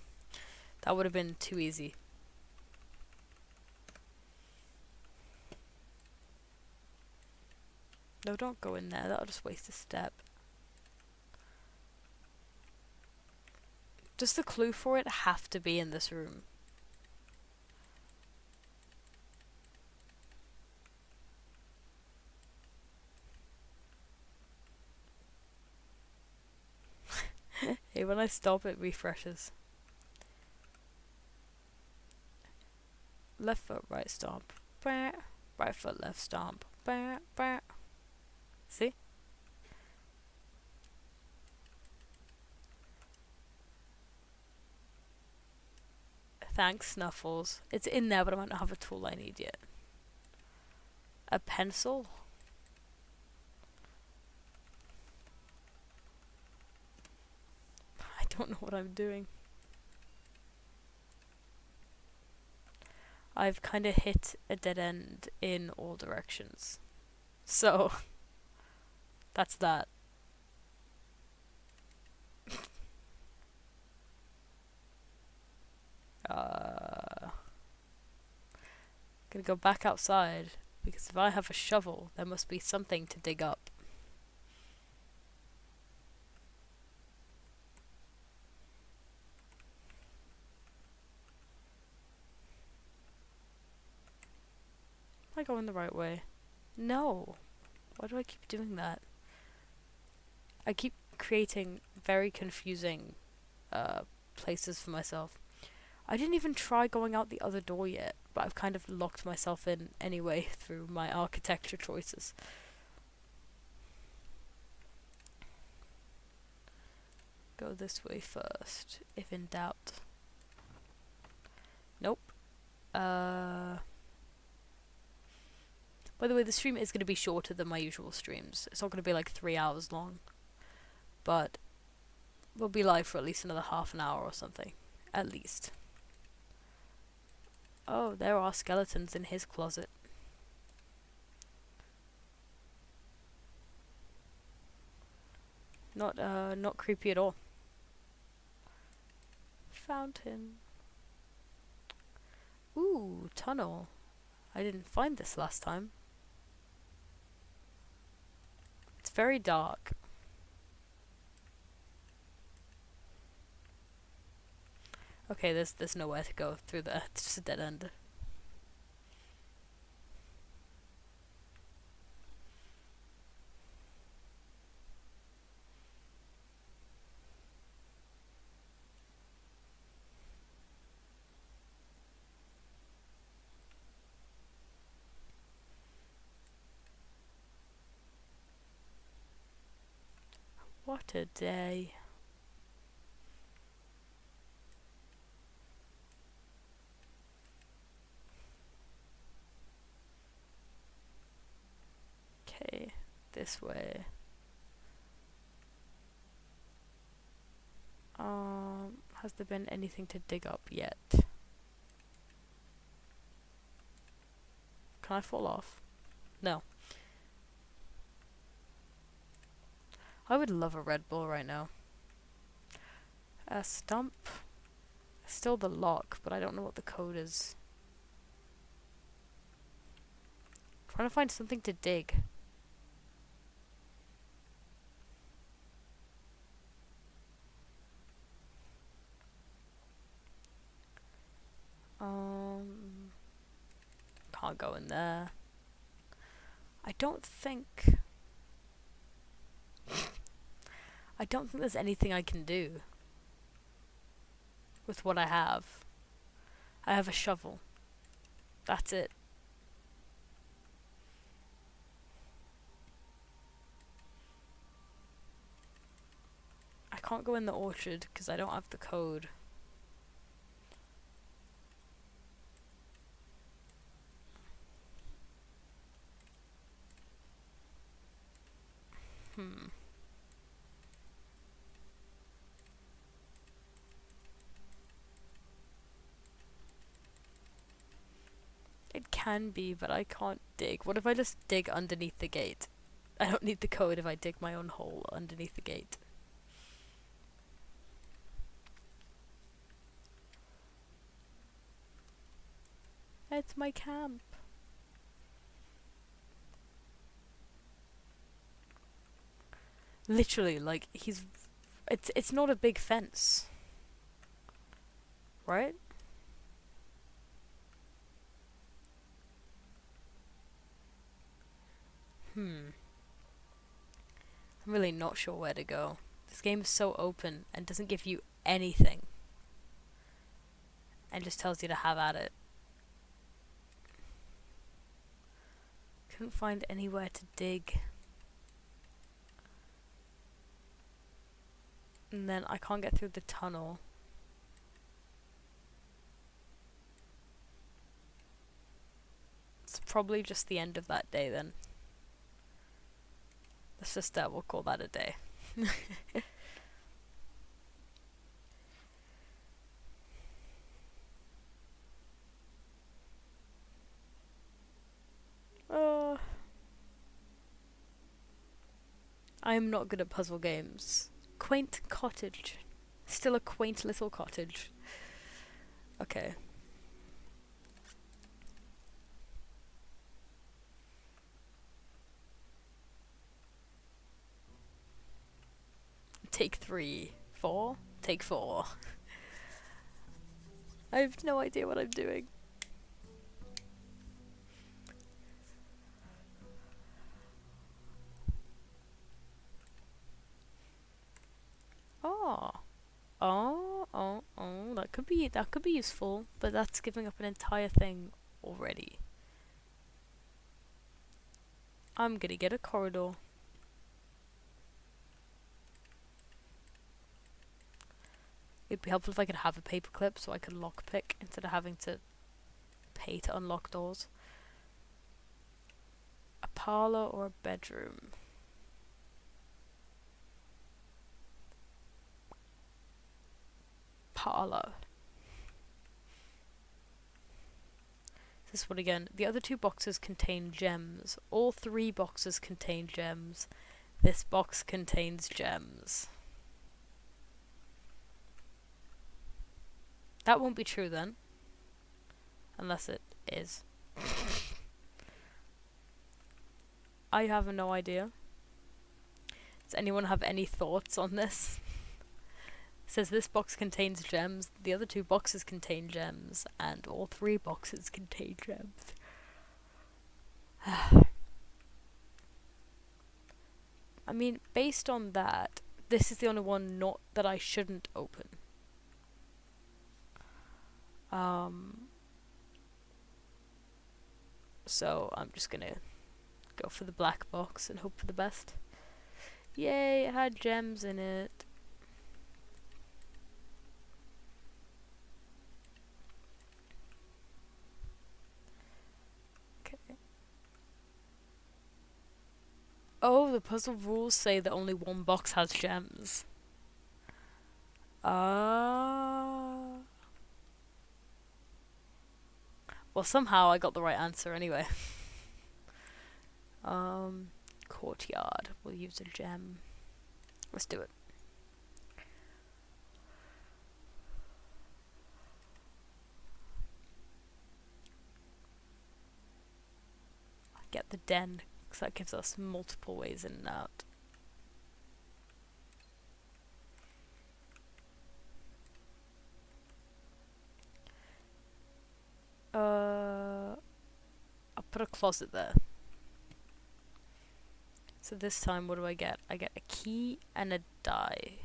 A: That would have been too easy. No, don't go in there. That'll just waste a step. Does the clue for it have to be in this room? Hey, when I stop, it refreshes. Left foot, right stomp. Right foot, left stomp. See? Thanks, Snuffles. It's in there, but I might not have a tool I need yet. A pencil? I don't know what I'm doing. I've kind of hit a dead end in all directions. So, that's that. Gonna go back outside, because if I have a shovel, there must be something to dig up. Am I going the right way? No. Why do I keep doing that? I keep creating very confusing places for myself. I didn't even try going out the other door yet, but I've kind of locked myself in anyway through my architecture choices. Go this way first, if in doubt. Nope. By the way, the stream is going to be shorter than my usual streams. It's not going to be like 3 hours long. But we'll be live for at least another half an hour or something. At least. Oh, there are skeletons in his closet. Not creepy at all. Fountain. Ooh, tunnel. I didn't find this last time. It's very dark. Okay, there's nowhere to go through there. It's just a dead end. What a day. Okay, this way. Has there been anything to dig up yet? Can I fall off? No. I would love a Red Bull right now. A stump. Still the lock, but I don't know what the code is. Trying to find something to dig. Can't go in there. I don't think there's anything I can do with what I have. I have a shovel. That's it. I can't go in the orchard because I don't have the code. It can be, but I can't dig. What if I just dig underneath the gate? I don't need the code if I dig my own hole underneath the gate. It's my camp. Literally, like, it's not a big fence. Right? I'm really not sure where to go. This game is so open and doesn't give you anything. And just tells you to have at it. Couldn't find anywhere to dig. And then I can't get through the tunnel. It's probably just the end of that day then. Let's just we'll call that a day. I am not good at puzzle games. Quaint cottage. Still a quaint little cottage. Okay. Take 3. 4? Take 4. I have no idea what I'm doing. Oh. Oh, that could be useful, but that's giving up an entire thing already. I'm gonna get a corridor. It'd be helpful if I could have a paperclip so I could lockpick instead of having to pay to unlock doors. A parlor or a bedroom? Parlor. This one again. The other 2 boxes contain gems. All 3 boxes contain gems. This box contains gems. That won't be true then. Unless it is. I have no idea. Does anyone have any thoughts on this? It says this box contains gems, the other 2 boxes contain gems, and all 3 boxes contain gems. I mean, based on that, this is the only one not that I shouldn't open. So I'm just gonna go for the black box and hope for the best. Yay, it had gems in it. Okay. Oh, the puzzle rules say that only 1 box has gems. Well, somehow I got the right answer anyway. Courtyard. We'll use a gem. Let's do it. Get the den, because that gives us multiple ways in and out. I'll put a closet there. So this time, what do I get? I get a key and a die.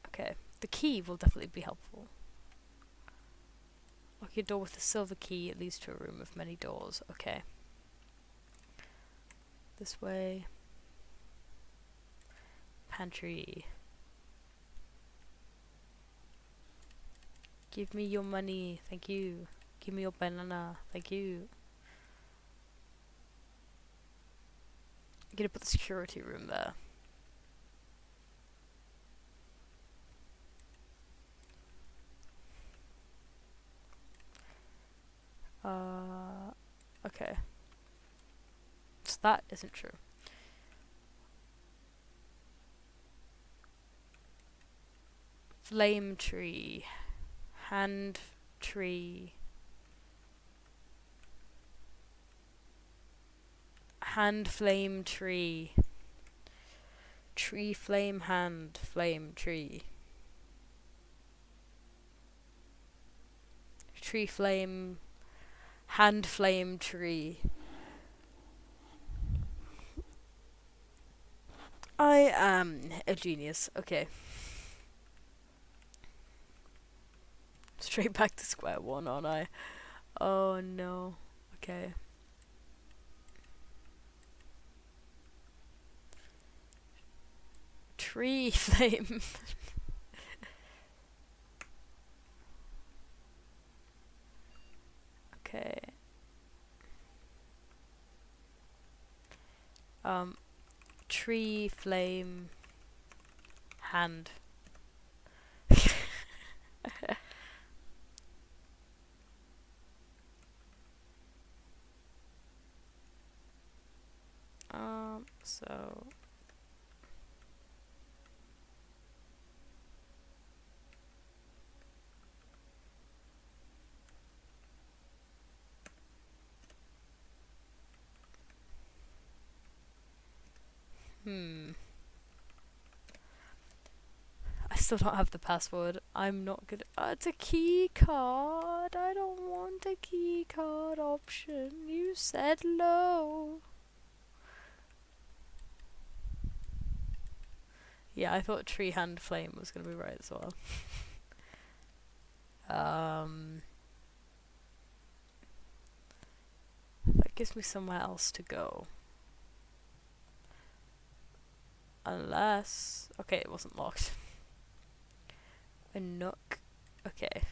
A: Okay, the key will definitely be helpful. Lock your door with a silver key. It leads to a room with many doors. Okay. This way. Pantry. Give me your money. Thank you. Give me your banana. Thank you. I'm gonna put the security room there. Okay. So that isn't true. Flame tree. Hand tree. Hand flame tree. Tree flame hand flame tree. Tree flame hand flame tree. I am a genius. Okay. Straight back to square one, aren't I? Oh no. Okay. Tree flame. Okay. Tree flame hand. still don't have the password. I'm not good. It's a key card. I don't want a key card option. You said no. Yeah, I thought Tree Hand Flame was gonna be right as well. That gives me somewhere else to go. Unless... Okay, it wasn't locked. A nook. Okay. I'm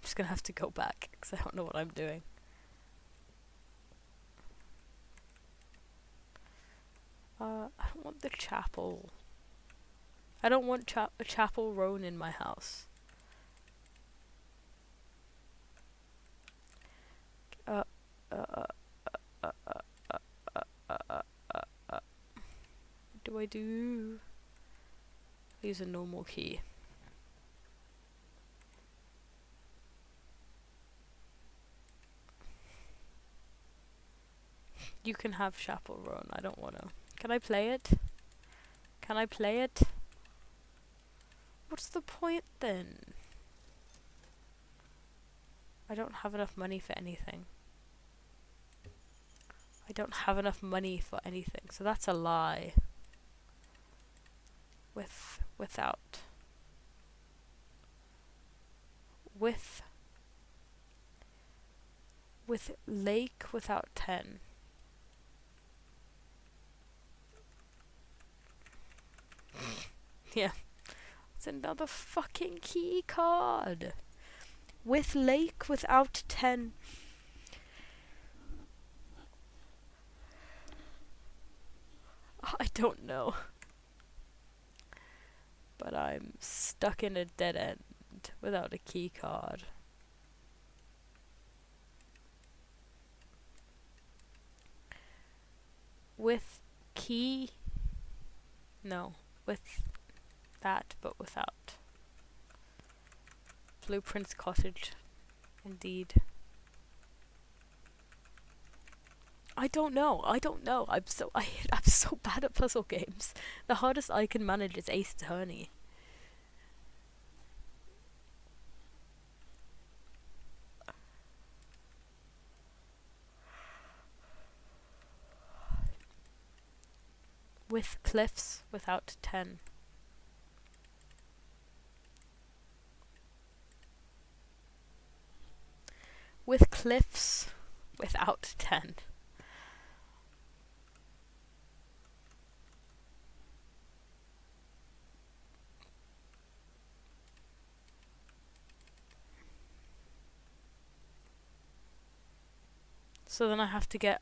A: just gonna have to go back, because I don't know what I'm doing. I don't want the chapel. I don't want a chapel roan in my house. What do I do? Use a normal key. You can have Chapel Roan. I don't wanna. Can I play it? Can I play it? What's the point then? I don't have enough money for anything. I don't have enough money for anything, so that's a lie. Without. With lake without 10. Yeah. It's another fucking key card. With lake without 10. I don't know. But I'm stuck in a dead end without a key card. With key? No. With that, but without. Blueprints Cottage. Indeed. I don't know. I'm so bad at puzzle games. The hardest I can manage is Ace Attorney. With cliffs without 10. With cliffs without 10. So then I have to get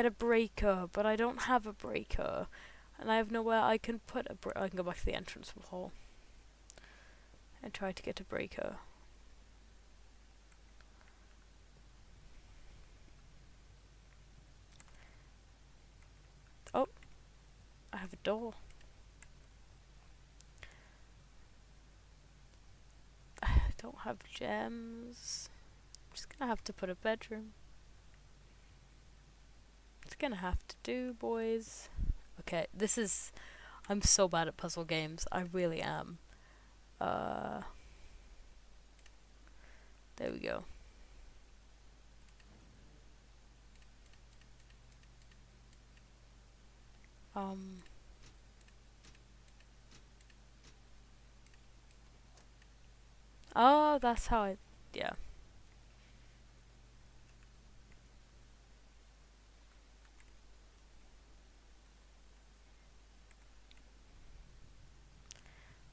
A: a breaker, but I don't have a breaker. And I have nowhere I can put a breaker. I can go back to the entrance hall and try to get a breaker. Oh, I have a door. I don't have gems. I'm just gonna have to put a bedroom. It's gonna have to do, boys. Okay, I'm so bad at puzzle games. I really am. There we go. Oh, that's how yeah.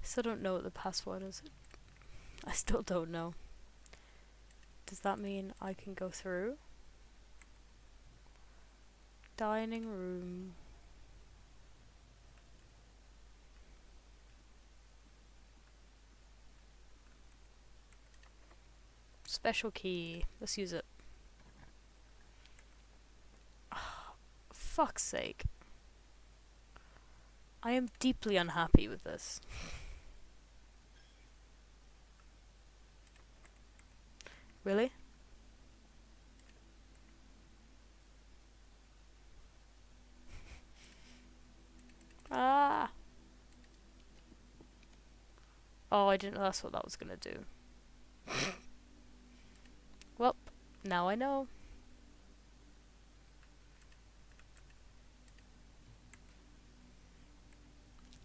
A: Still don't know what the password is. I still don't know. Does that mean I can go through? Dining room. Special key. Let's use it. Oh, fuck's sake. I am deeply unhappy with this. Really? Ah! Oh, I didn't know that's what that was gonna do. Well, now I know.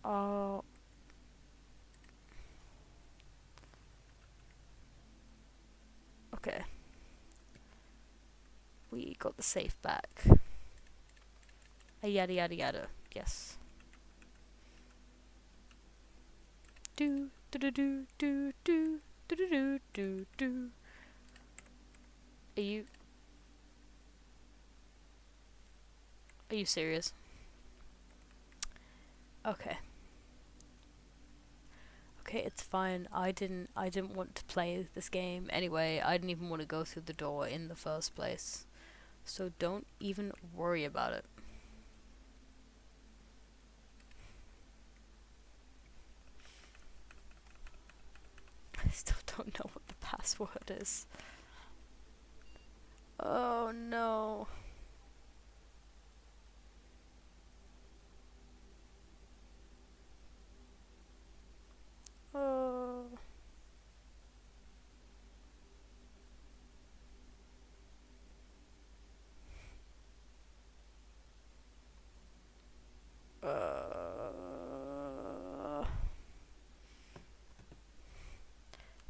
A: Oh. Okay. We got the safe back. A yada yada yada. Yes. Do do do do do do do do do do do. Are you? Are you serious? Okay. Okay, it's fine. I didn't want to play this game anyway. I didn't even want to go through the door in the first place. So don't even worry about it. I still don't know what the password is. Oh no. Oh.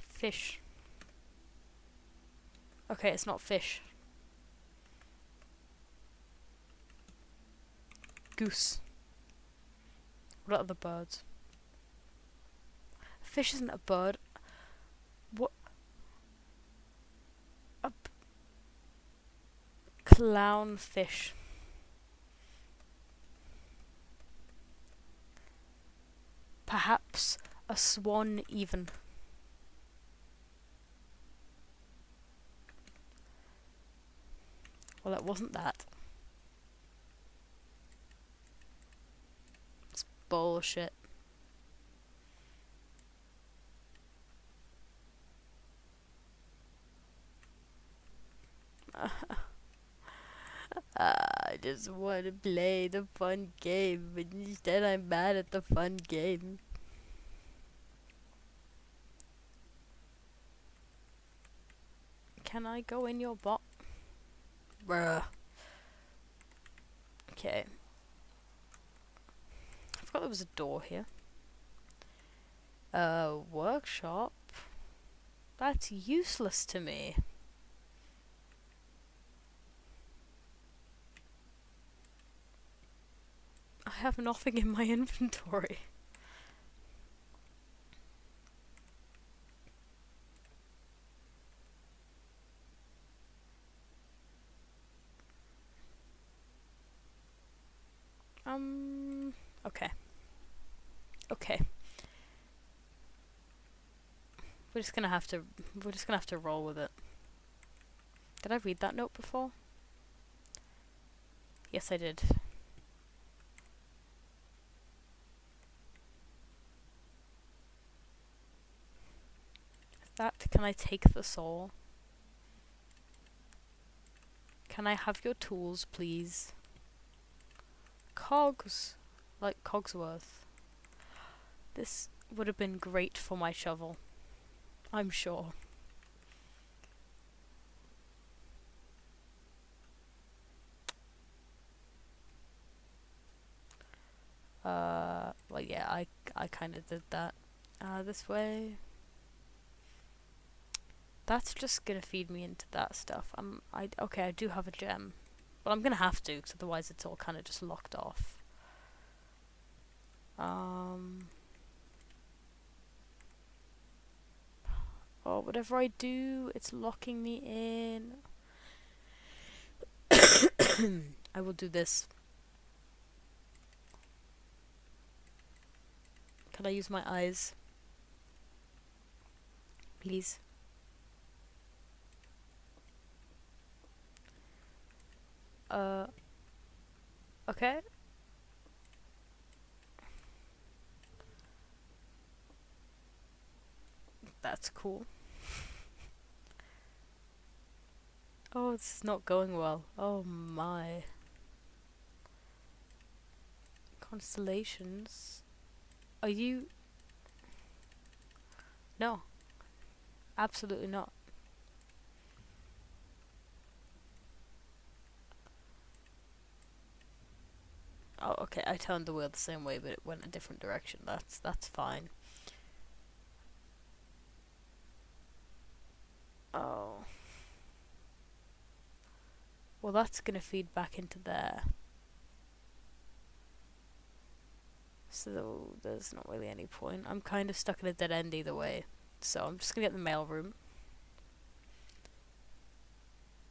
A: Fish. Okay, it's not fish. Goose. What are the birds? Fish isn't a bird. What? A clownfish. Perhaps a swan even. Well, it wasn't that. It's bullshit. I just want to play the fun game, but instead I'm mad at the fun game. Can I go in your box? Bruh. Okay. I forgot there was a door here. Workshop? That's useless to me. I have nothing in my inventory. Okay. Okay. We're just gonna have to roll with it. Did I read that note before? Yes, I did. Can I take the soul? Can I have your tools, please? Cogs. Like Cogsworth. This would have been great for my shovel. I'm sure. Well, yeah, I kind of did that. This way. That's just gonna feed me into that stuff. Okay, I do have a gem. But I'm gonna have to, because otherwise it's all kind of just locked off. Oh, whatever I do, it's locking me in. I will do this. Can I use my eyes? Please. Okay. That's cool. Oh, it's not going well. Oh my. Constellations. Are you... No, absolutely not. Oh, okay, I turned the wheel the same way, but it went a different direction. That's fine. Oh. Well, that's gonna feed back into there. So there's not really any point. I'm kind of stuck in a dead end either way. So I'm just gonna get the mailroom.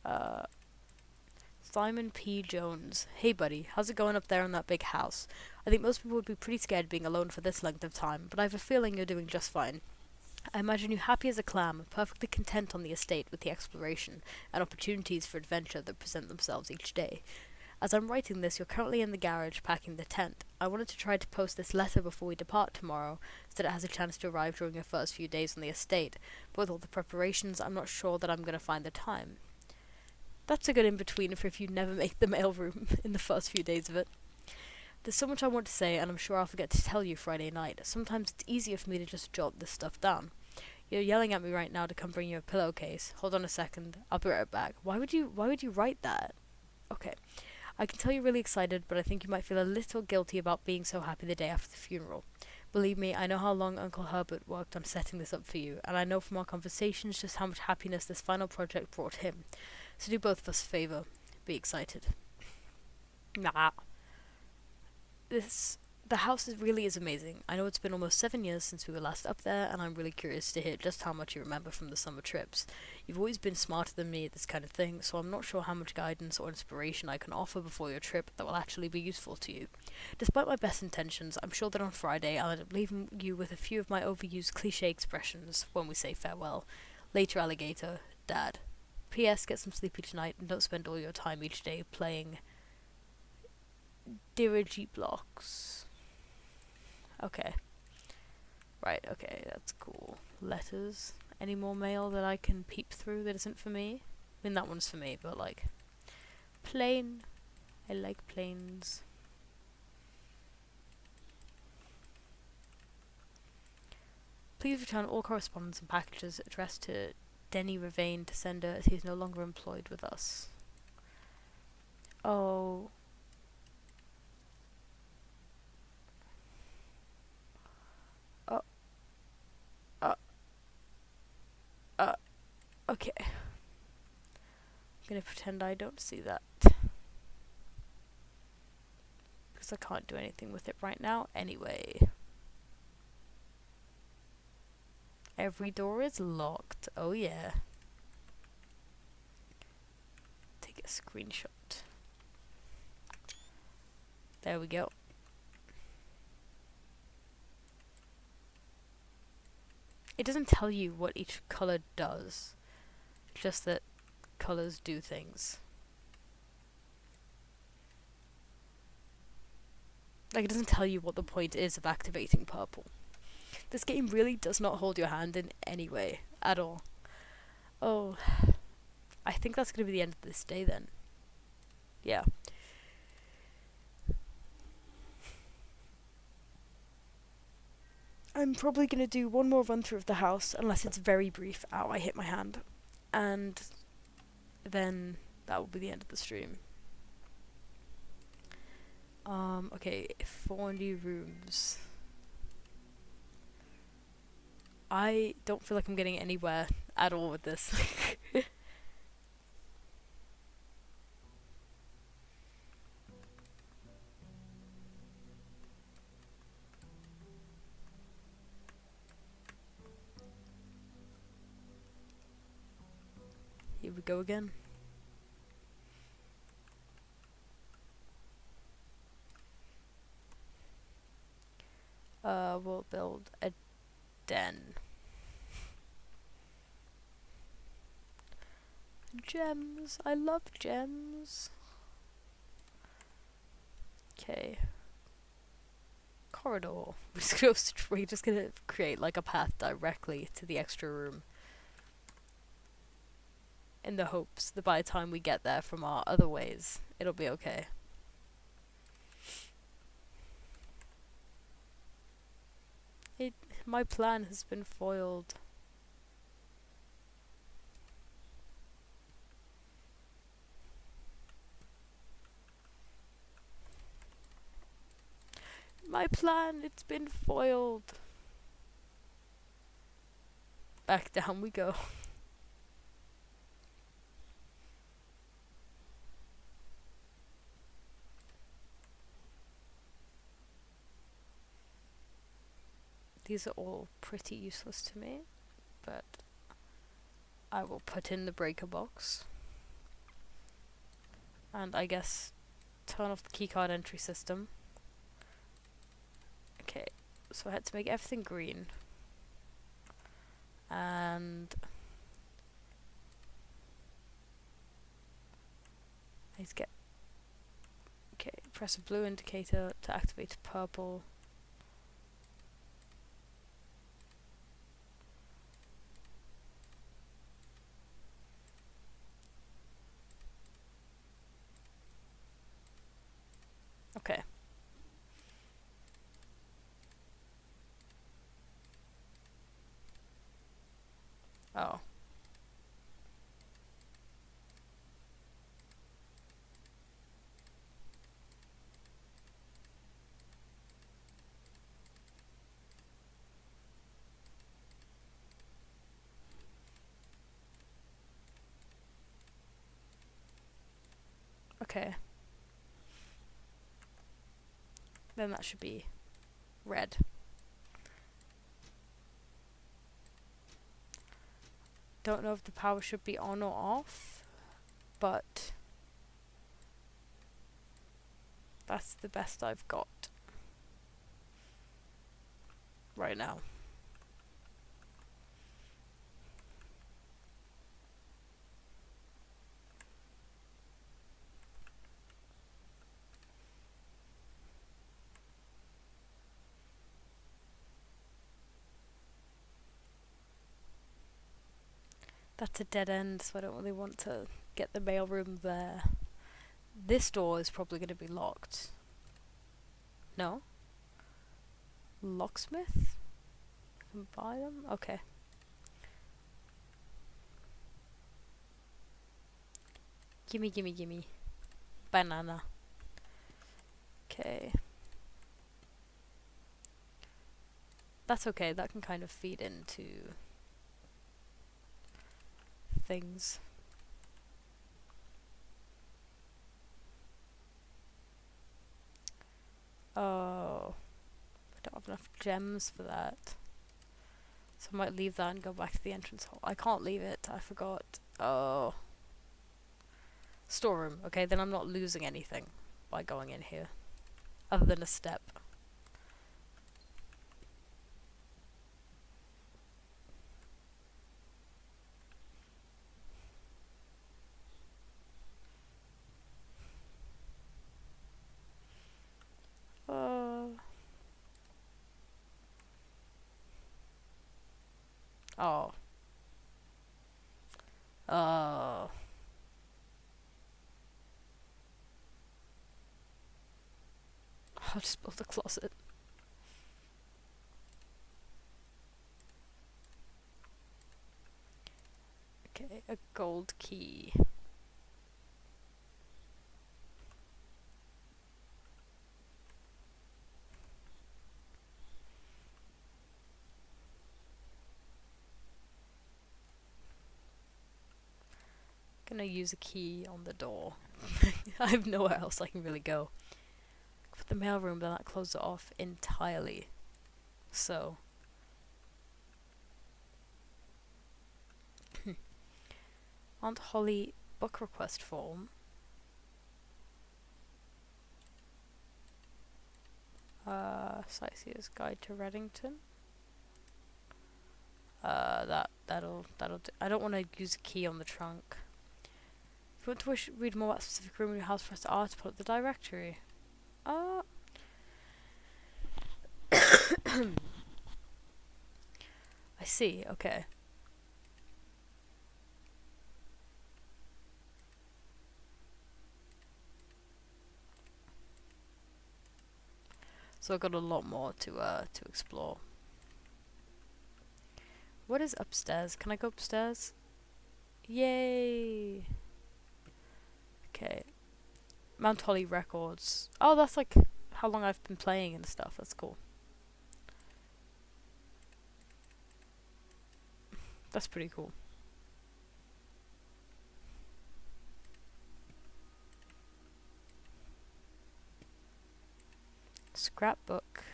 A: Uh, Simon P. Jones. Hey buddy, how's it going up there in that big house? I think most people would be pretty scared being alone for this length of time, but I have a feeling you're doing just fine. I imagine you happy as a clam, perfectly content on the estate with the exploration and opportunities for adventure that present themselves each day. As I'm writing this, you're currently in the garage packing the tent. I wanted to try to post this letter before we depart tomorrow, so that it has a chance to arrive during your first few days on the estate, but with all the preparations, I'm not sure that I'm going to find the time. That's a good in-between for if you never make the mailroom in the first few days of it. There's so much I want to say, and I'm sure I'll forget to tell you Friday night. Sometimes it's easier for me to just jot this stuff down. You're yelling at me right now to come bring you a pillowcase. Hold on a second. I'll be right back. Why would you write that? Okay. I can tell you're really excited, but I think you might feel a little guilty about being so happy the day after the funeral. Believe me, I know how long Uncle Herbert worked on setting this up for you, and I know from our conversations just how much happiness this final project brought him. So do both of us a favor. Be excited. Nah. The house really is amazing. I know it's been almost 7 years since we were last up there, and I'm really curious to hear just how much you remember from the summer trips. You've always been smarter than me at this kind of thing, so I'm not sure how much guidance or inspiration I can offer before your trip that will actually be useful to you. Despite my best intentions, I'm sure that on Friday I'll end up leaving you with a few of my overused cliche expressions when we say farewell. Later, alligator. Dad. P.S. Get some sleepy tonight and don't spend all your time each day playing Dirigiblocks. Okay. Right, okay, that's cool. Letters. Any more mail that I can peep through that isn't for me? I mean, that one's for me, but like... Plane. I like planes. Please return all correspondence and packages addressed to Denny Ravane to sender as he is no longer employed with us. Oh... Okay. I'm gonna pretend I don't see that. Because I can't do anything with it right now anyway. Every door is locked. Oh yeah. Take a screenshot. There we go. It doesn't tell you what each color does. Just that colors do things. Like, it doesn't tell you what the point is of activating purple. This game really does not hold your hand in any way at all. Oh, I think that's going to be the end of this day then. Yeah. I'm probably going to do one more run through of the house, unless it's very brief. Ow, I hit my hand. And then that will be the end of the stream. Okay, 4 new rooms. I don't feel like I'm getting anywhere at all with this. Here we go again. We'll build a den. Gems. I love gems. Okay. Corridor. We're just gonna create like a path directly to the extra room. In the hopes that by the time we get there from our other ways, it'll be okay. My plan has been foiled. My plan, it's been foiled. Back down we go. These are all pretty useless to me, but I will put in the breaker box. And I guess turn off the keycard entry system. Okay, so I had to make everything green. And I need to get... Okay, press a blue indicator to activate purple. Okay. Oh. Okay. Then that should be red. Don't know if the power should be on or off, but that's the best I've got right now. That's a dead end, so I don't really want to get the mailroom there. This door is probably going to be locked. No? Locksmith? I can buy them? Okay. Gimme, gimme, gimme. Banana. Okay. That's okay, that can kind of feed into things. Oh. I don't have enough gems for that. So I might leave that and go back to the entrance hall. I can't leave it, I forgot. Oh. Storeroom. Okay, then I'm not losing anything by going in here. Other than a step. Oh. Oh. I'll just build a closet. Okay, a gold key. Gonna use a key on the door. I have nowhere else I can really go. For the mailroom, then that closes it off entirely. So. Aunt Holly book request form. Sightseer's Guide to Reddington. That'll do. I don't want to use a key on the trunk. If you want to read more about a specific room in your house, press R to pull up the directory. I see, okay. So I've got a lot more to explore. What is upstairs? Can I go upstairs? Yay! Okay. Mount Holly Records. Oh, that's like how long I've been playing and stuff. That's cool. That's pretty cool. Scrapbook.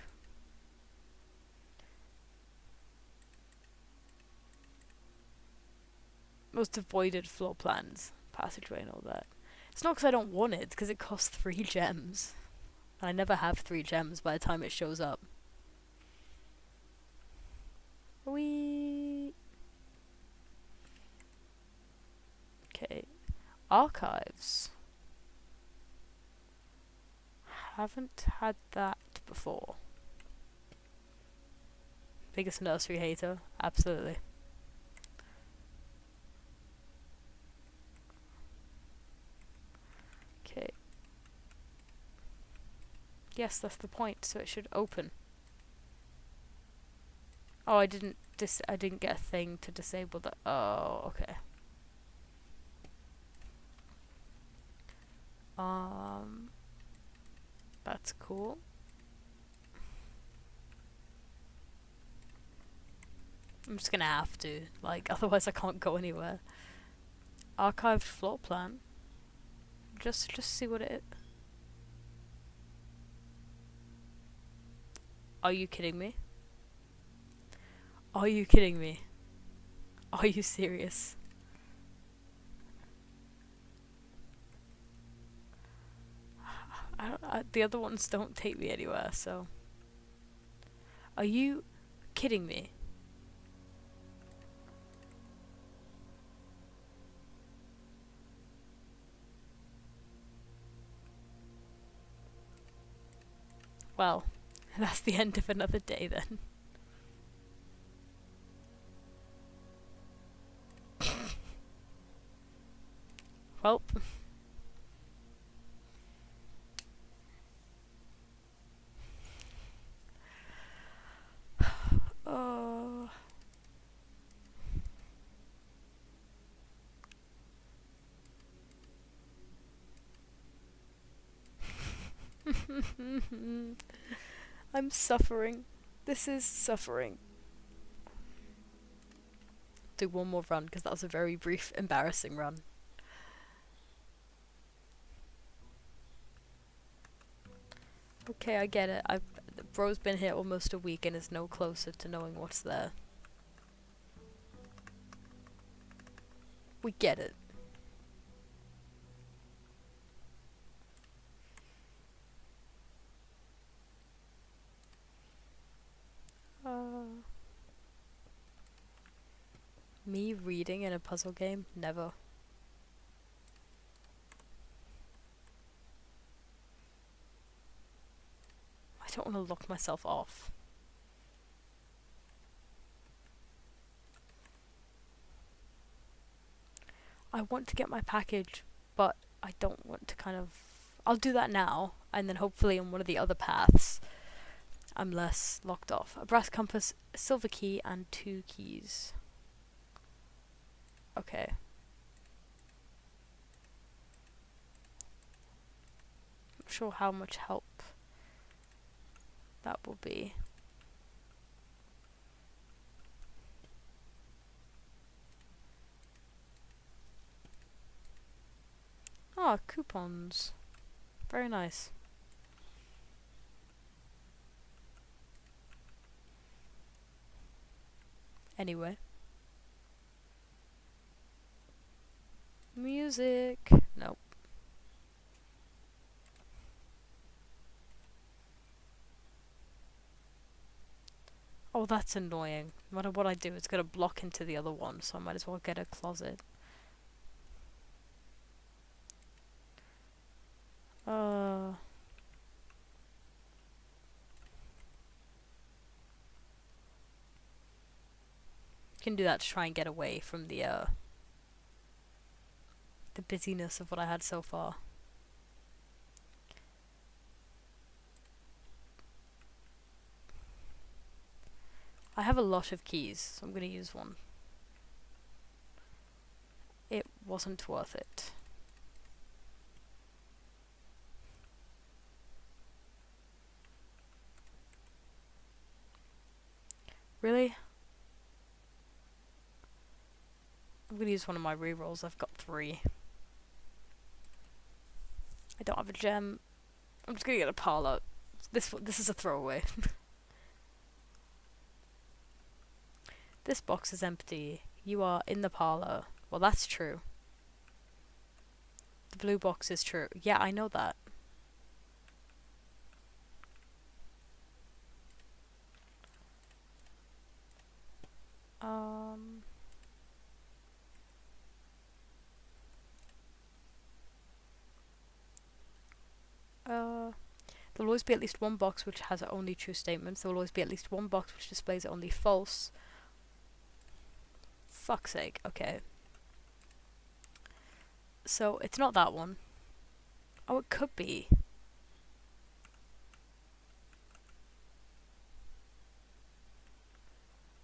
A: Most avoided floor plans. Passageway and all that. It's not because I don't want it, it's because it costs 3 gems. And I never have 3 gems by the time it shows up. Whee! Okay. Archives. Haven't had that before. Biggest nursery hater? Absolutely. Okay. Yes, that's the point, so it should open. Oh, I didn't get a thing to disable that. Oh, okay. That's cool. I'm just gonna have to, like, otherwise I can't go anywhere. Archived floor plan. Just see what it. Are you kidding me? Are you kidding me? Are you serious? The other ones don't take me anywhere, so. Are you kidding me? Well, that's the end of another day then. Well. Oh. I'm suffering. This is suffering. Do one more run because that was a very brief, embarrassing run. Okay, I get it. Bro's been here almost a week and is no closer to knowing what's there. We get it. Me reading in a puzzle game? Never. I don't want to lock myself off. I want to get my package, but I don't want to kind of. I'll do that now, and then hopefully on one of the other paths, I'm less locked off. A brass compass, a silver key, and 2 keys. Okay. Not sure how much help that will be. Ah, coupons. Very nice. Anyway. Music. Nope. Oh, that's annoying. No matter what I do, it's gonna block into the other one, so I might as well get a closet. Can do that to try and get away from the busyness of what I had so far. I have a lot of keys, so I'm gonna use one. It wasn't worth it. Really? I'm gonna use one of my rerolls. I've got 3. I don't have a gem. I'm just gonna get a parlor. This is a throwaway. This box is empty. You are in the parlor. Well, that's true. The blue box is true. Yeah, I know that. There will always be at least one box which has only true statements. There will always be at least one box which displays only false. Fuck's sake. Okay. So, it's not that one. Oh, it could be.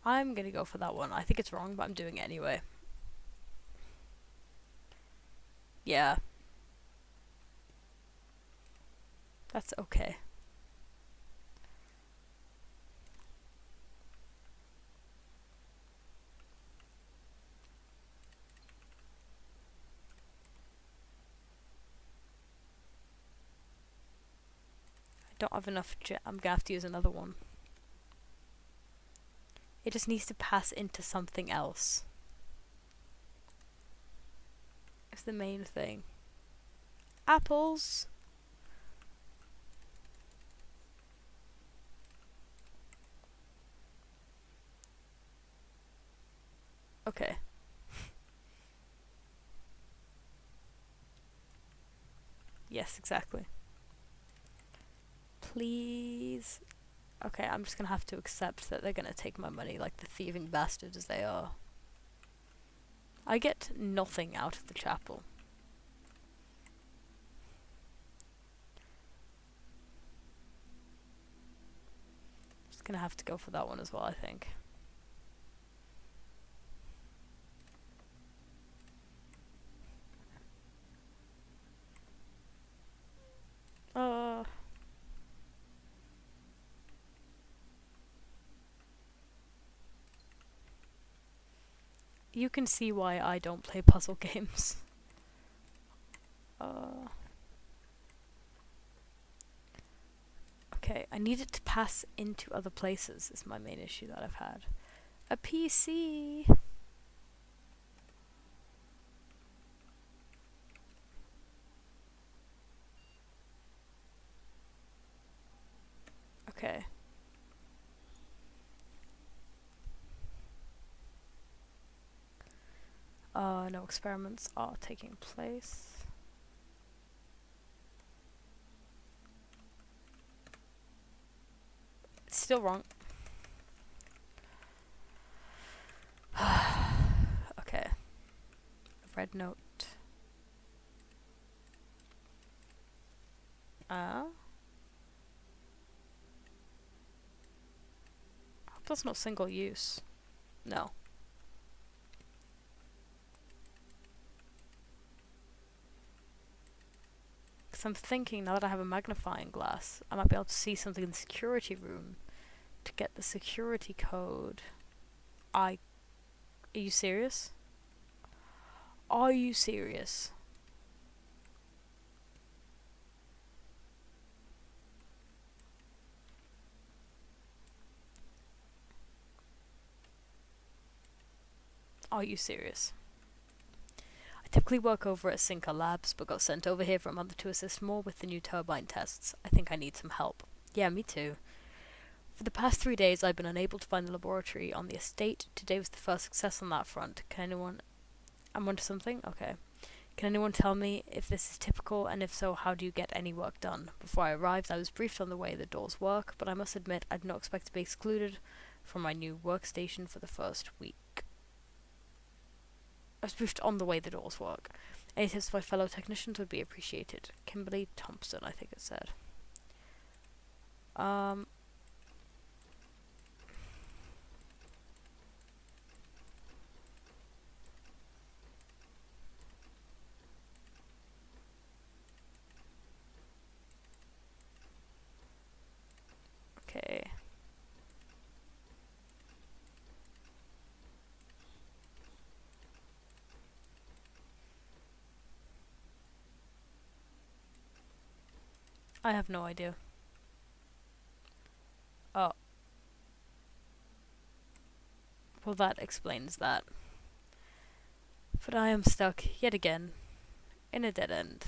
A: I'm gonna go for that one. I think it's wrong, but I'm doing it anyway. Yeah. That's okay. I don't have enough I'm gonna have to use another one. It just needs to pass into something else. It's the main thing. Apples! Okay. Yes, exactly. Please. Okay, I'm just gonna have to accept that they're gonna take my money like the thieving bastards as they are. I get nothing out of the chapel. Just gonna have to go for that one as well, I think. You can see why I don't play puzzle games. Okay, I need it to pass into other places is my main issue that I've had. A PC! Okay. No experiments are taking place. It's still wrong. Okay. Red note. That's not single use. No. Because I'm thinking now that I have a magnifying glass, I might be able to see something in the security room to get the security code. Are you serious? Are you serious? Are you serious? I typically work over at Sinker Labs, but got sent over here for a month to assist more with the new turbine tests. I think I need some help. Yeah, me too. For the past 3 days, I've been unable to find the laboratory on the estate. Today was the first success on that front. Can anyone... I'm onto something? Okay. Can anyone tell me if this is typical, and if so, how do you get any work done? Before I arrived, I was briefed on the way the doors work, but I must admit I did not expect to be excluded from my new workstation for the first week. I was briefed on the way the doors work. Any tips by fellow technicians would be appreciated. Kimberly Thompson, I think it said. I have no idea. Oh, well that explains that. But I am stuck yet again in a dead end.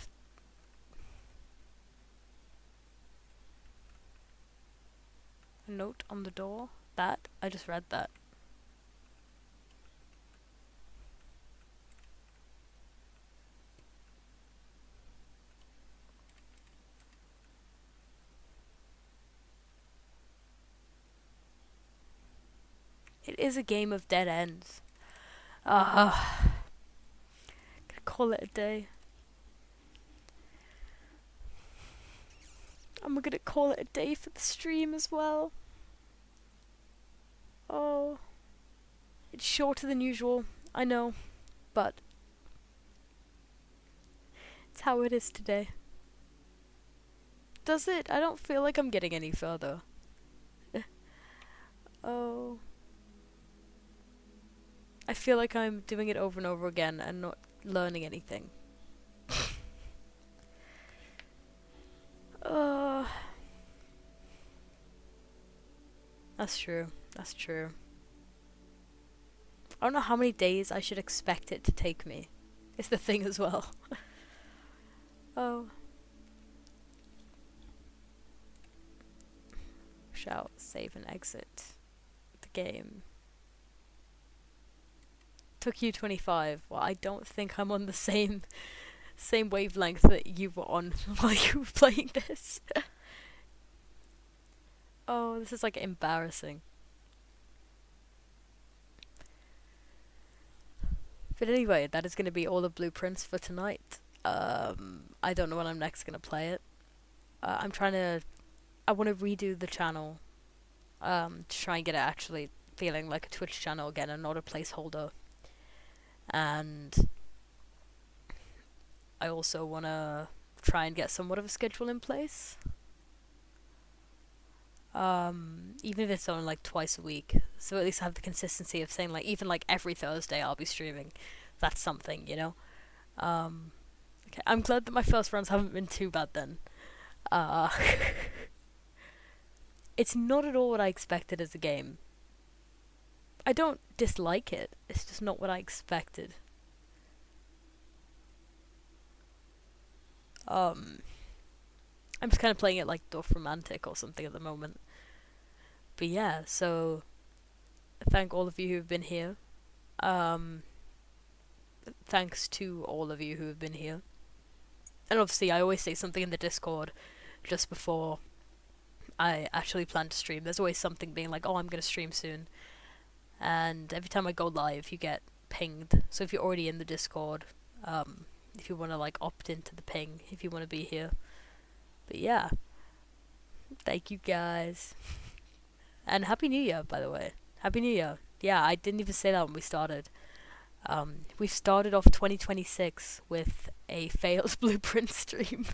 A: A note on the door? That? I just read that. It is a game of dead ends. Gonna call it a day. I'm gonna call it a day for the stream as well. Oh. It's shorter than usual, I know, but it's how it is today. Does it? I don't feel like I'm getting any further. Oh. I feel like I'm doing it over and over again and not learning anything. That's true. That's true. I don't know how many days I should expect it to take me. It's the thing as well. Oh. Shall save and exit the game. Took you 25. Well, I don't think I'm on the same wavelength that you were on while you were playing this. Oh, this is like embarrassing. But anyway, that is going to be all the blueprints for tonight. I don't know when I'm next going to play it. I want to redo the channel to try and get it actually feeling like a Twitch channel again and not a placeholder. And I also want to try and get somewhat of a schedule in place. Even if it's only like twice a week, so at least I have the consistency of saying like even like every Thursday I'll be streaming. That's something, you know. Okay, I'm glad that my first runs haven't been too bad then. It's not at all what I expected as a game. I don't dislike it. It's just not what I expected. I'm just kind of playing it like Dorfromantik or something at the moment. But yeah, so thank all of you who've been here. Thanks to all of you who have been here. And obviously I always say something in the Discord just before I actually plan to stream. There's always something being like, oh, I'm going to stream soon. And every time I go live, you get pinged. So if you're already in the Discord, if you want to like opt into the ping, if you want to be here. But yeah, thank you guys. And Happy New Year, by the way. Happy New Year. Yeah, I didn't even say that when we started. We've started off 2026 with a failed blueprint stream.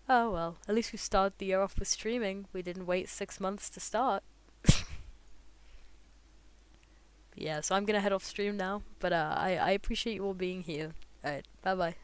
A: Oh well, at least we started the year off with streaming. We didn't wait 6 months to start. Yeah, so I'm gonna head off stream now, but I appreciate you all being here. Alright, bye bye.